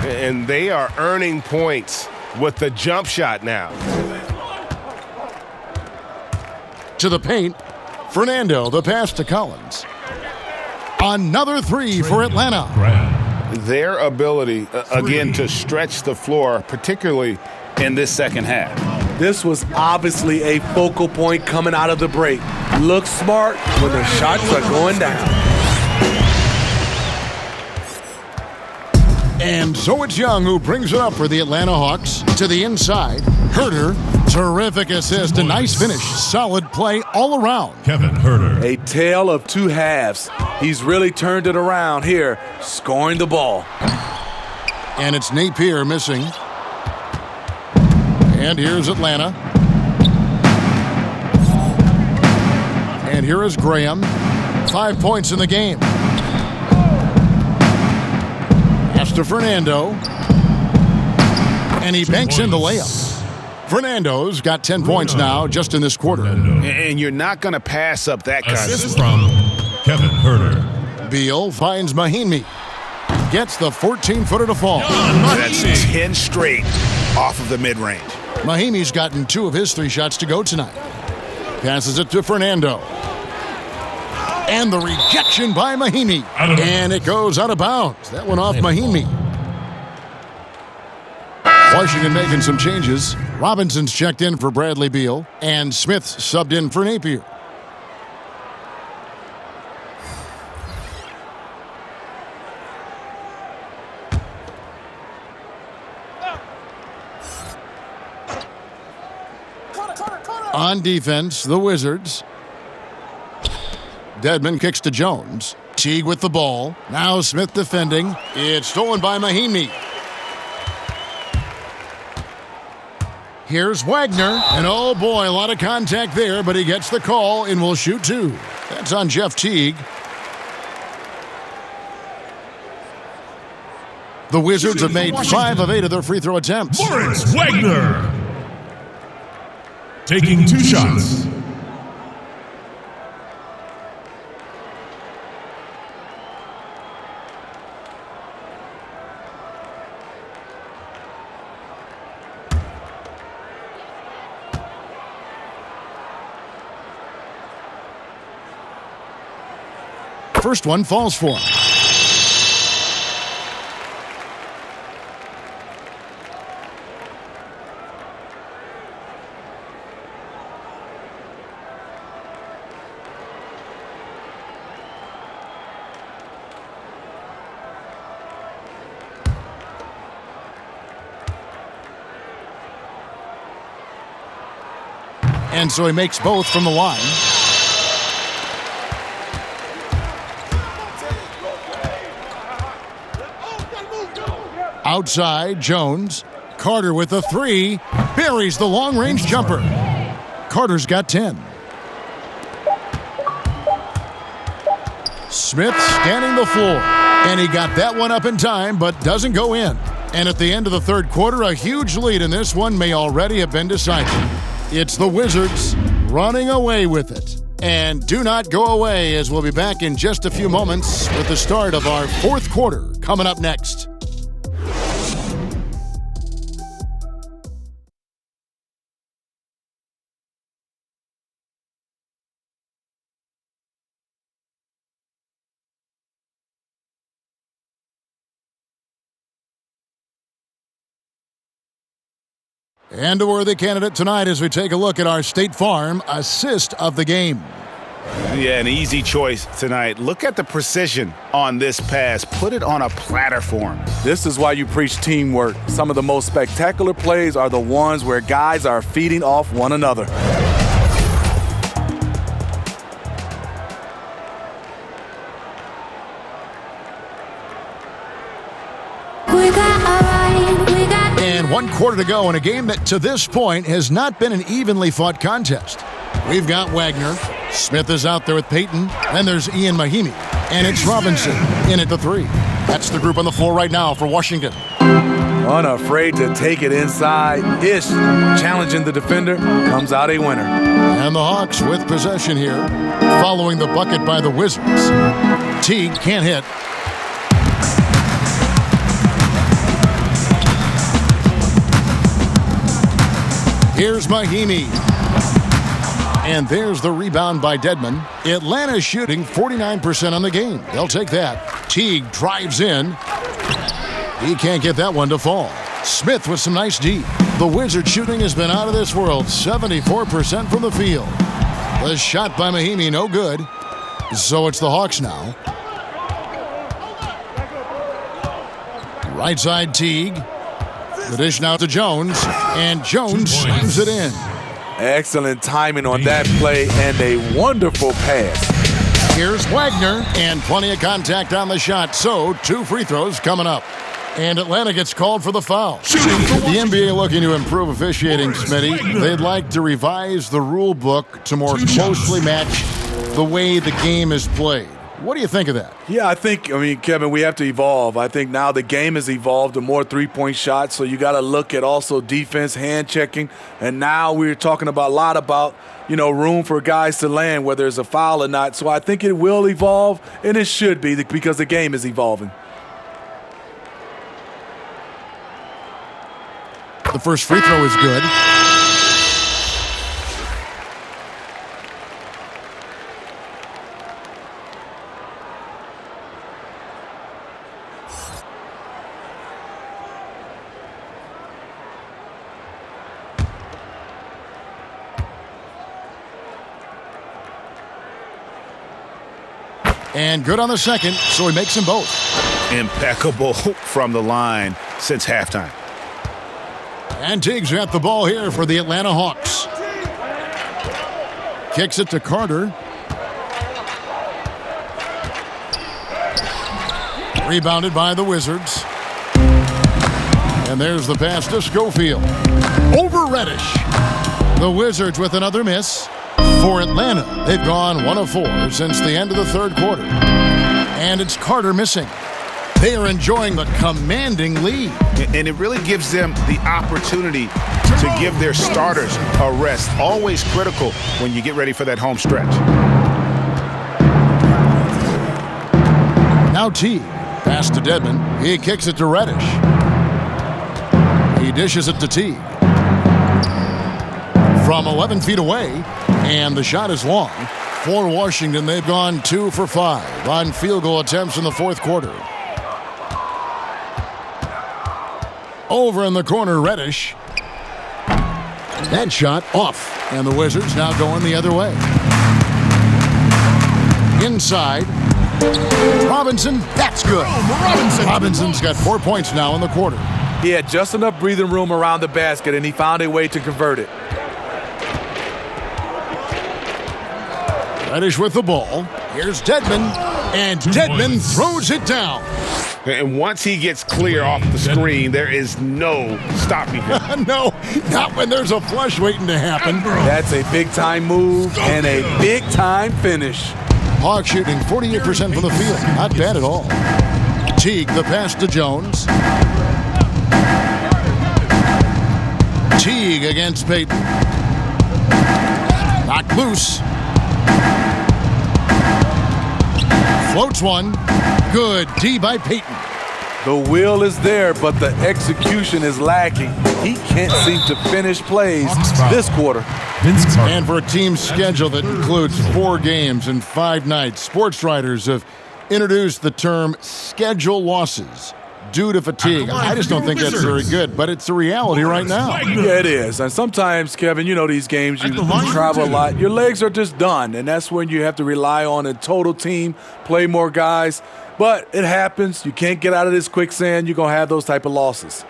And they are earning points with the jump shot now. To the paint. Fernando, the pass to Collins. Another three for Atlanta. Their ability, again, to stretch the floor, particularly in this second half. This was obviously a focal point coming out of the break. Look smart when the shots are going down. And so it's Young who brings it up for the Atlanta Hawks. To the inside. Herter. Terrific assist. A nice finish. Solid play all around. Kevin Herter. A tale of two halves. He's really turned it around here, scoring the ball. And it's Napier missing. And here's Atlanta. And here is Graham. 5 points in the game. Pass to Fernando. And he banks in the layup. Fernando's got 10 points now just in this quarter. And you're not going to pass up that kind of Assist from Kevin Herter. Beal finds Mahinmi. Gets the 14-footer to fall. That's 10 straight off of the mid-range. Mahinmi's gotten 2 of his 3 shots to go tonight. Passes it to Fernando. And the rejection by Mahinmi. And it goes out of bounds. That went off Mahinmi. Washington making some changes. Robinson's checked in for Bradley Beal. And Smith's subbed in for Napier. On defense, the Wizards. Dedmon kicks to Jones. Teague with the ball. Now Smith defending. It's stolen by Mahinmi. Here's Wagner. And oh boy, a lot of contact there, but he gets the call and will shoot 2. That's on Jeff Teague. The Wizards have made 5 of 8 of their free throw attempts. Moritz Wagner. Taking 2 shots. First one falls for him. And so he makes both from the line. Outside, Jones. Carter with the 3. Buries the long-range jumper. Carter's got 10. Smith scanning the floor. And he got that one up in time, but doesn't go in. And at the end of the third quarter, a huge lead in this one may already have been decided. It's the Wizards running away with it. And do not go away, as we'll be back in just a few moments with the start of our fourth quarter coming up next. And a worthy candidate tonight as we take a look at our State Farm assist of the game. Yeah, an easy choice tonight. Look at the precision on this pass. Put it on a platter for him. This is why you preach teamwork. Some of the most spectacular plays are the ones where guys are feeding off one another. And 1 quarter to go in a game that to this point has not been an evenly fought contest. We've got Wagner. Smith is out there with Peyton. Then there's Ian Mahimi. And it's Robinson in at the 3. That's the group on the floor right now for Washington. Unafraid to take it inside. Ish challenging the defender. Comes out a winner. And the Hawks with possession here. Following the bucket by the Wizards. Teague can't hit. Here's Mahimi. And there's the rebound by Dedmon. Atlanta shooting 49% on the game. They'll take that. Teague drives in. He can't get that one to fall. Smith with some nice D. The Wizard shooting has been out of this world. 74% from the field. The shot by Mahimi, no good. So it's the Hawks now. Right side Teague. The dish now to Jones, and Jones slams it in. Excellent timing on that play and a wonderful pass. Here's Wagner, and plenty of contact on the shot, so 2 free throws coming up. And Atlanta gets called for the foul. The NBA looking to improve officiating, Smitty. They'd like to revise the rule book to more closely match the way the game is played. What do you think of that? Yeah, Kevin, we have to evolve. I think now the game has evolved to more three-point shots, so you got to look at also defense, hand checking, and now we're talking a lot about, room for guys to land, whether it's a foul or not. So I think it will evolve, and it should be because the game is evolving. The first free throw is good. And good on the second, so he makes them both. Impeccable from the line since halftime. And Teague's got the ball here for the Atlanta Hawks. Kicks it to Carter. Rebounded by the Wizards. And there's the pass to Schofield. Over Reddish. The Wizards with another miss. For Atlanta, they've gone 1 of 4 since the end of the third quarter. And it's Carter missing. They are enjoying the commanding lead. And it really gives them the opportunity to give their starters a rest. Always critical when you get ready for that home stretch. Now Teague. Pass to Dedmon. He kicks it to Reddish. He dishes it to Teague. From 11 feet away, and the shot is long. For Washington, they've gone 2 for 5 on field goal attempts in the fourth quarter. Over in the corner, Reddish. That shot off, and the Wizards now going the other way. Inside. Robinson, that's good. Robinson's got 4 points now in the quarter. He had just enough breathing room around the basket, and he found a way to convert it. Reddish with the ball. Here's Dedmon, and Dedmon throws it down. And once he gets clear off the screen, there is no stopping him. No, not when there's a flush waiting to happen. That's a big-time move and a big-time finish. Hawks shooting 48% from the field. Not bad at all. Teague, the pass to Jones. Teague against Payton. Knocked loose. Floats one. Good D by Payton. The will is there, but the execution is lacking. He can't seem to finish plays this quarter. And for a team schedule that includes 4 games and 5 nights, sports writers have introduced the term schedule losses due to fatigue. I just don't think that's very good, but it's a reality right now. Yeah, it is. And sometimes, Kevin, you know these games, you travel a lot. Your legs are just done, and that's when you have to rely on a total team, play more guys. But it happens. You can't get out of this quicksand. You're going to have those type of losses.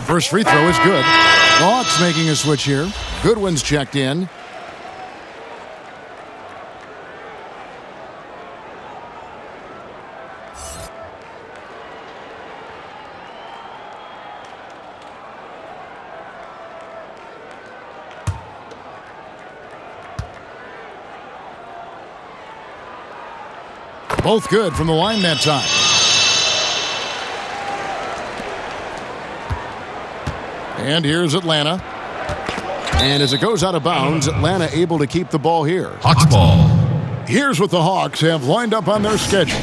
First free throw is good. The Hawks making a switch here. Goodwin's checked in. Both good from the line that time. And here's Atlanta. And as it goes out of bounds, Atlanta able to keep the ball here. Hawks ball. Here's what the Hawks have lined up on their schedule.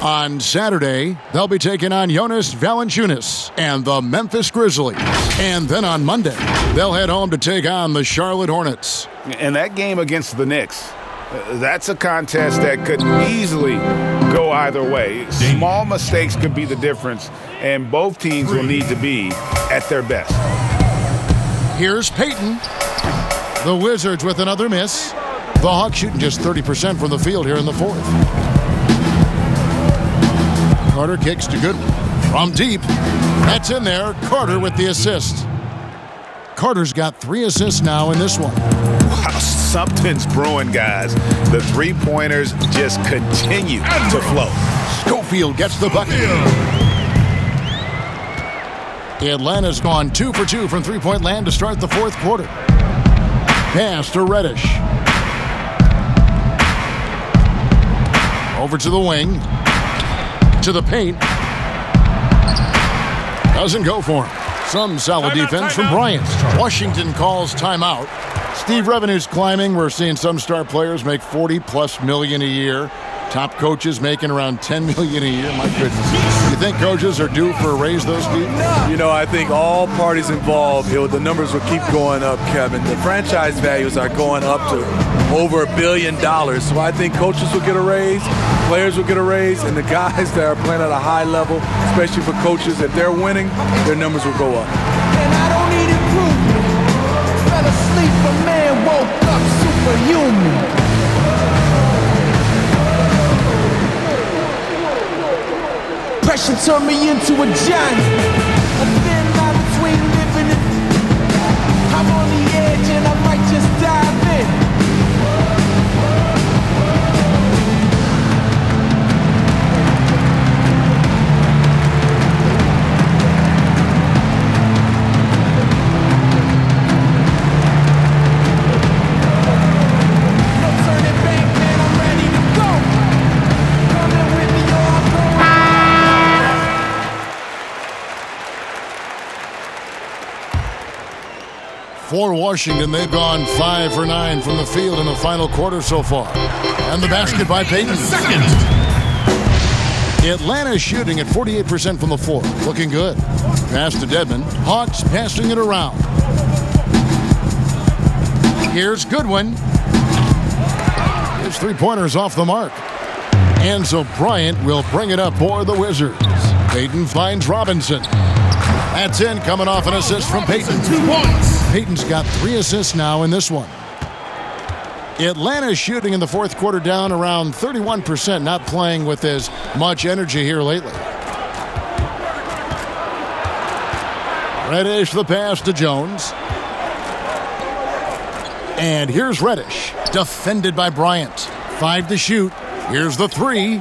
On Saturday, they'll be taking on Jonas Valanciunas and the Memphis Grizzlies. And then on Monday, they'll head home to take on the Charlotte Hornets. And that game against the Knicks, that's a contest that could easily go either way. Small mistakes could be the difference, and both teams will need to be at their best. Here's Payton. The Wizards with another miss. The Hawks shooting just 30% from the field here in the fourth. Carter kicks to Goodwin. From deep. That's in there. Carter with the assist. Carter's got 3 assists now in this one. Wow, something's brewing, guys. The three-pointers just continue to flow. Schofield gets the bucket. Atlanta's gone 2 for 2 from three-point land to start the fourth quarter. Pass to Reddish. Over to the wing. To the paint. Doesn't go for him. Some solid defense from Bryant. Washington calls timeout. Steve, revenue's climbing. We're seeing some star players make $40+ million a year. Top coaches making around $10 million a year. My goodness. You think coaches are due for a raise, though, Steve? You know, I think all parties involved, the numbers will keep going up, Kevin. The franchise values are going up to over $1 billion. So I think coaches will get a raise, players will get a raise, and the guys that are playing at a high level, especially for coaches, if they're winning, their numbers will go up. And I don't need improvement. Fell asleep, a man woke up superhuman. Pressure turned me into a giant. A thin line between living and I'm on the edge and I might just dive in. No turning back, man, I'm ready to go. Coming with me or I'm going. For Washington, they've gone 5 for 9 from the field in the final quarter so far. And the basket by Payton. Second. Atlanta shooting at 48% from the floor. Looking good. Pass to Dedmon. Hawks passing it around. Here's Goodwin. His three-pointer's off the mark. And so Bryant will bring it up for the Wizards. Payton finds Robinson. That's in, coming off an assist from Payton. 2 points. Payton's got 3 assists now in this one. Atlanta shooting in the fourth quarter down around 31%, not playing with as much energy here lately. Reddish the pass to Jones. And here's Reddish, defended by Bryant. 5 to shoot. Here's the 3.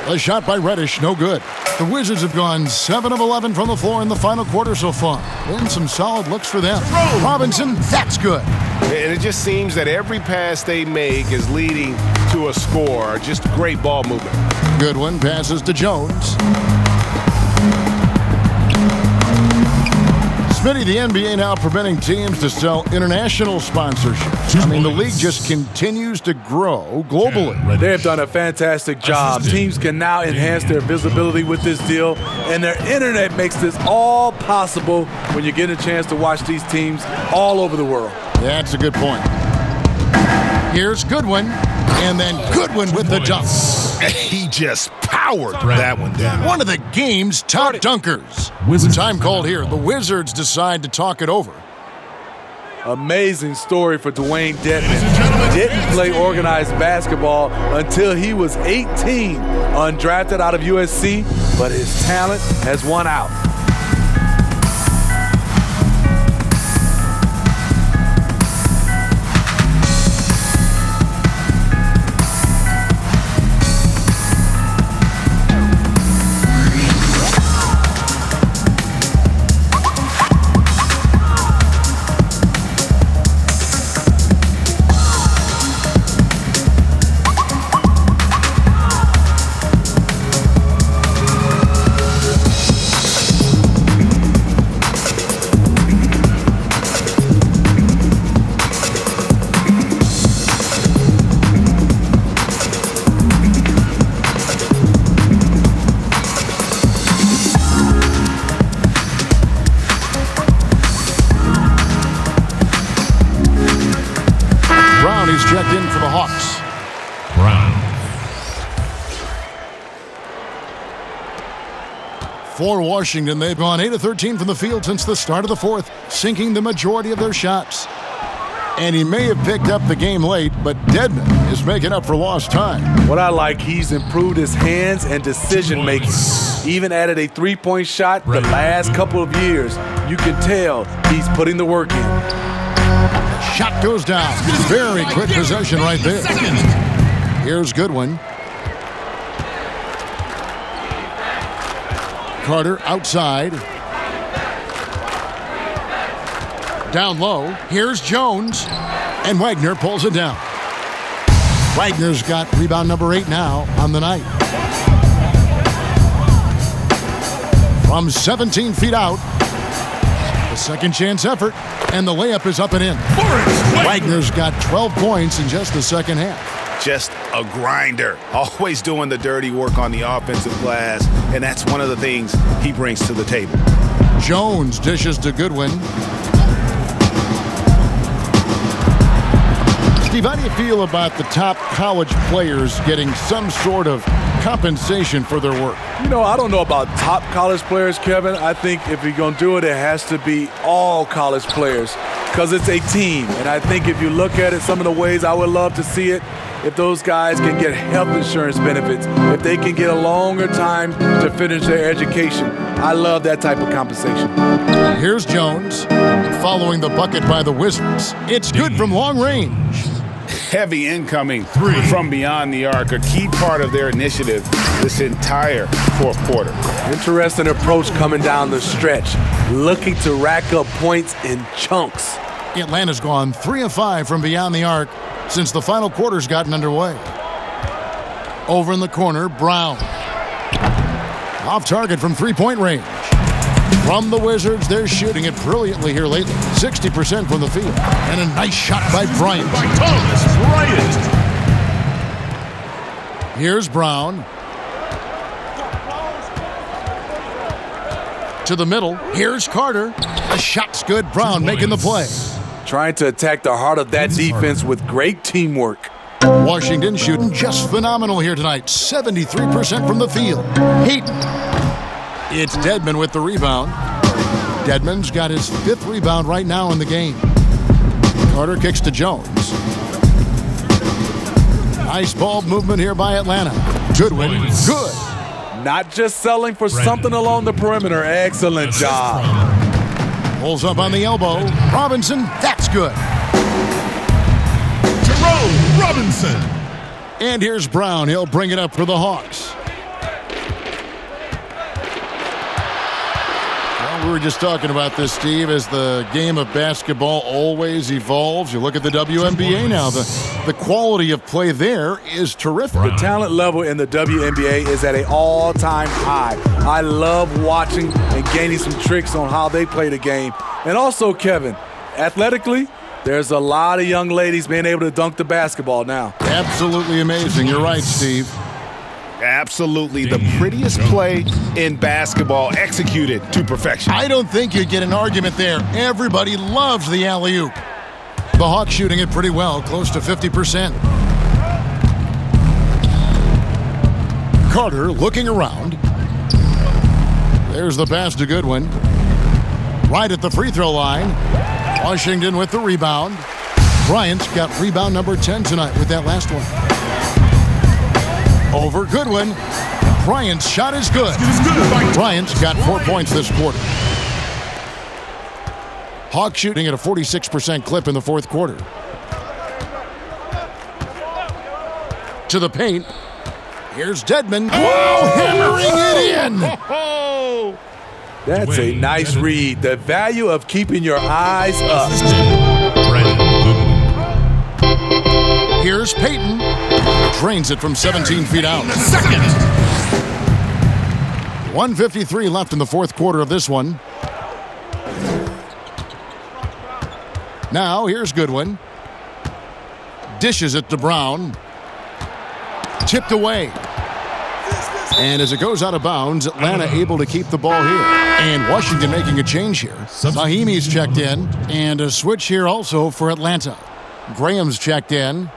The shot by Reddish, no good. The Wizards have gone 7 of 11 from the floor in the final quarter so far. And some solid looks for them. Robinson, that's good. And it just seems that every pass they make is leading to to a score. Just great ball movement. Goodwin passes to Jones. Smitty, the NBA now preventing teams to sell international sponsorships. I mean, the league just continues to grow globally. They have done a fantastic job. Teams can now enhance their visibility with this deal, and their internet makes this all possible when you get a chance to watch these teams all over the world. That's a good point. Here's Goodwin, and then Goodwin with the dunk. He just powered that one down. One of the game's top dunkers. Time called here. The Wizards decide to talk it over. Amazing story for Dwayne Dedman. Didn't play organized basketball until he was 18, undrafted out of USC, but his talent has won out. Checked in for the Hawks. Brown. For Washington, they've gone 8 of 13 from the field since the start of the fourth, sinking the majority of their shots. And he may have picked up the game late, but Dedman is making up for lost time. What I like, he's improved his hands and decision-making. Even added a three-point shot the last couple of years. You can tell he's putting the work in. Shot goes down. Very quick possession right there. Here's Goodwin. Carter outside. Down low. Here's Jones. And Wagner pulls it down. Wagner's got rebound number 8 now on the night. From 17 feet out. The second chance effort. And the layup is up and in. Wagner's got 12 points in just the second half. Just a grinder. Always doing the dirty work on the offensive glass. And that's one of the things he brings to the table. Jones dishes to Goodwin. Steve, how do you feel about the top college players getting some sort of compensation for their work? You know, I don't know about top college players, Kevin. I think if you're going to do it, it has to be all college players because it's a team. And I think if you look at it, some of the ways I would love to see it, if those guys can get health insurance benefits, if they can get a longer time to finish their education. I love that type of compensation. Here's Jones following the bucket by the Wizards. It's good from long range. Heavy incoming from beyond the arc, a key part of their initiative this entire fourth quarter. Interesting approach coming down the stretch, looking to rack up points in chunks. Atlanta's gone 3 of 5 from beyond the arc since the final quarter's gotten underway. Over in the corner, Brown. Off target from three-point range. From the Wizards, they're shooting it brilliantly here lately. 60% from the field. And a nice shot by Bryant. By Thomas Bryant. Here's Brown. To the middle. Here's Carter. The shot's good. Brown making the play. Trying to attack the heart of that defense with great teamwork. Washington shooting just phenomenal here tonight. 73% from the field. Hayden. It's Dedman with the rebound. Dedman's got his 5th rebound right now in the game. Carter kicks to Jones. Nice ball movement here by Atlanta. Goodwin, good. Not just selling for something along the perimeter. Excellent job. Pulls up on the elbow. Robinson, that's good. Jerome Robinson. And here's Brown. He'll bring it up for the Hawks. We were just talking about this, Steve, as the game of basketball always evolves. You look at the WNBA now. The quality of play there is terrific. The talent level in the WNBA is at an all-time high. I love watching and gaining some tricks on how they play the game. And also, Kevin, athletically, there's a lot of young ladies being able to dunk the basketball now. Absolutely amazing. You're right, Steve. Absolutely the prettiest play in basketball, executed to perfection. I don't think you'd get an argument there. Everybody loves the alley-oop. The Hawks shooting it pretty well, close to 50%. Carter looking around. There's the pass to Goodwin. Right at the free throw line. Washington with the rebound. Bryant's got rebound number 10 tonight with that last one. Over Goodwin. Bryant's shot is good. Bryant's got 4 points this quarter. Hawks shooting at a 46% clip in the fourth quarter. To the paint. Here's Dedmon. Whoa, hammering it in. That's a nice read. The value of keeping your eyes up. Here's Payton. Drains it from 17 feet out. 1:53 left in the fourth quarter of this one. Now here's Goodwin. Dishes it to Brown. Tipped away. And as it goes out of bounds, Atlanta able to keep the ball here. And Washington making a change here. Mahimi's checked in. And a switch here also for Atlanta. Graham's checked in.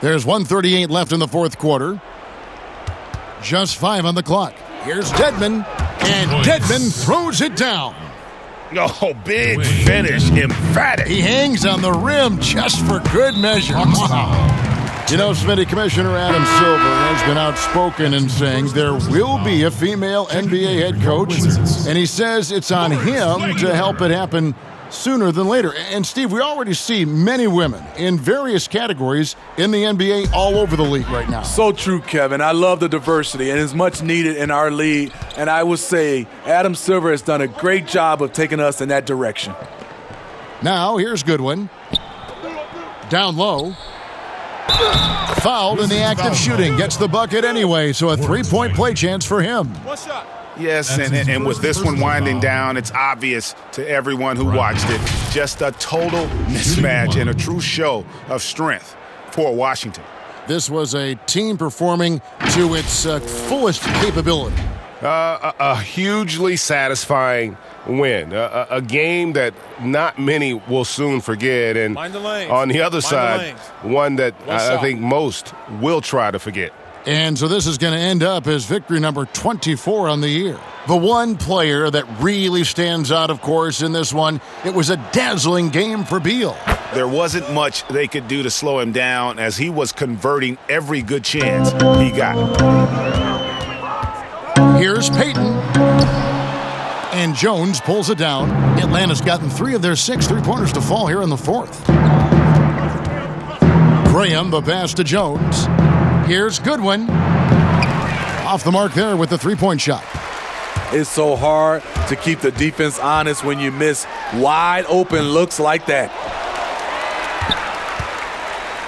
There's 1:38 left in the fourth quarter. Just 5 on the clock. Here's Dedmon. And Dedmon throws it down. Oh, big finish, emphatic. He hangs on the rim just for good measure. You know, Smitty, Commissioner Adam Silver has been outspoken in saying there will be a female NBA head coach, and he says it's on him to help it happen sooner than later. And, Steve, we already see many women in various categories in the NBA all over the league right now. So true, Kevin. I love the diversity, and it's much needed in our league. And I would say Adam Silver has done a great job of taking us in that direction. Now, here's Goodwin. Down low. Fouled in the act of shooting. Gets the bucket anyway, so a three-point play chance for him. One shot. Yes, and with this one winding down, it's obvious to everyone who watched it. Just a total mismatch and a true show of strength for Washington. This was a team performing to its fullest capability. A hugely satisfying win. A game that not many will soon forget. And on the other side, one that I think most will try to forget. And so this is going to end up as victory number 24 on the year. The one player that really stands out, of course, in this one, it was a dazzling game for Beal. There wasn't much they could do to slow him down as he was converting every good chance he got. Here's Payton. And Jones pulls it down. Atlanta's gotten 3 of their 6 three-pointers to fall here in the fourth. Graham, the pass to Jones. Here's Goodwin. Off the mark there with the three-point shot. It's so hard to keep the defense honest when you miss wide open looks like that.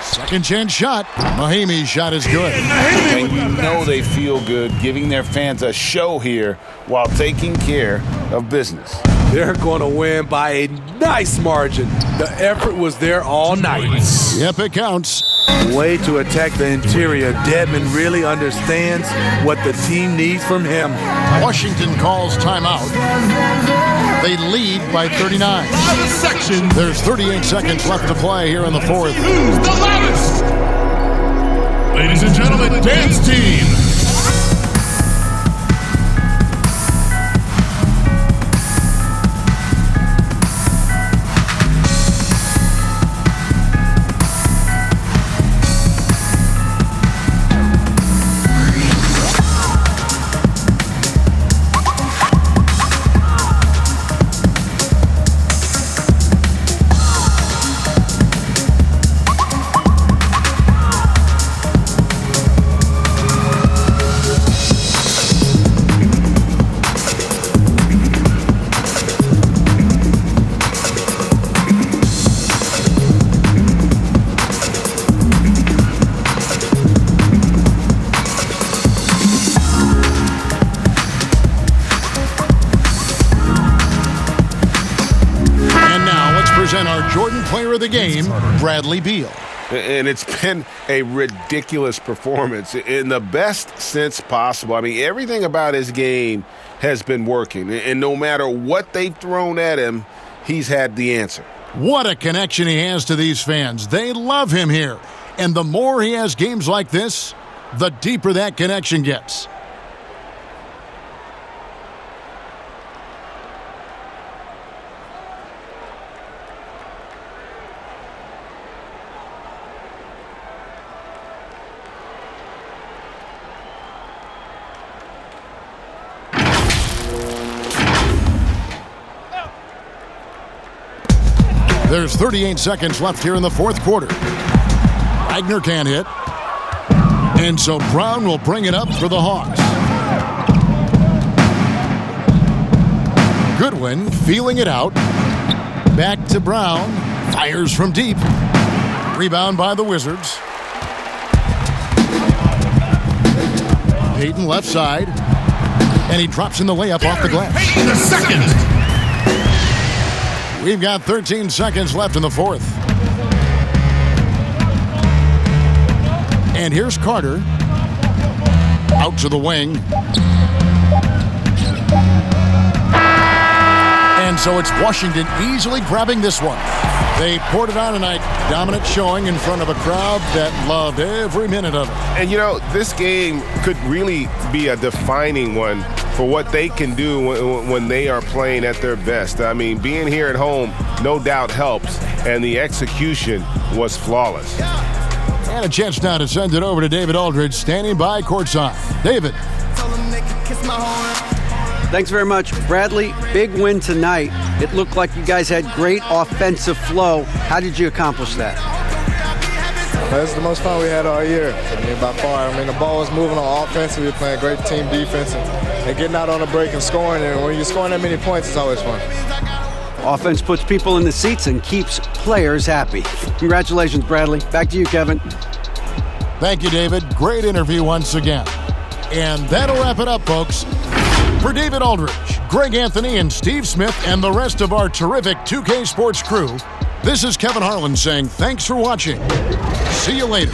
Second chance shot. Mahimi's shot is good. And you know they feel good giving their fans a show here while taking care of business. They're going to win by a nice margin. The effort was there all night. Yep, it counts. Way to attack the interior. Dedmon really understands what the team needs from him. Washington calls timeout. They lead by 39. There's 38 seconds left to play here in the fourth. Who's the loudest? Ladies and gentlemen, dance team. of the game, Bradley Beal. And it's been a ridiculous performance in the best sense possible. I mean, everything about his game has been working. And no matter what they've thrown at him, he's had the answer. What a connection he has to these fans. They love him here. And the more he has games like this, the deeper that connection gets. There's 38 seconds left here in the fourth quarter. Wagner can't hit. And so Brown will bring it up for the Hawks. Goodwin feeling it out. Back to Brown. Fires from deep. Rebound by the Wizards. Payton left side. And he drops in the layup off the glass. Payton the second. We've got 13 seconds left in the fourth. And here's Carter. Out to the wing. And so it's Washington easily grabbing this one. They poured it on tonight. Dominant showing in front of a crowd that loved every minute of it. And, you know, this game could really be a defining one for what they can do when they are playing at their best. I mean, being here at home no doubt helps, and the execution was flawless. And a chance now to send it over to David Aldridge, standing by courtside. David. Thanks very much, Bradley. Big win tonight. It looked like you guys had great offensive flow. How did you accomplish that? That's the most fun we had all year. I mean, by far. I mean, the ball was moving on offense. We were playing great team defense and getting out on the break and scoring. And when you're scoring that many points, it's always fun. Offense puts people in the seats and keeps players happy. Congratulations, Bradley. Back to you, Kevin. Thank you, David. Great interview once again. And that'll wrap it up, folks. For David Aldridge, Greg Anthony, and Steve Smith, and the rest of our terrific 2K Sports crew, this is Kevin Harlan saying thanks for watching. See you later.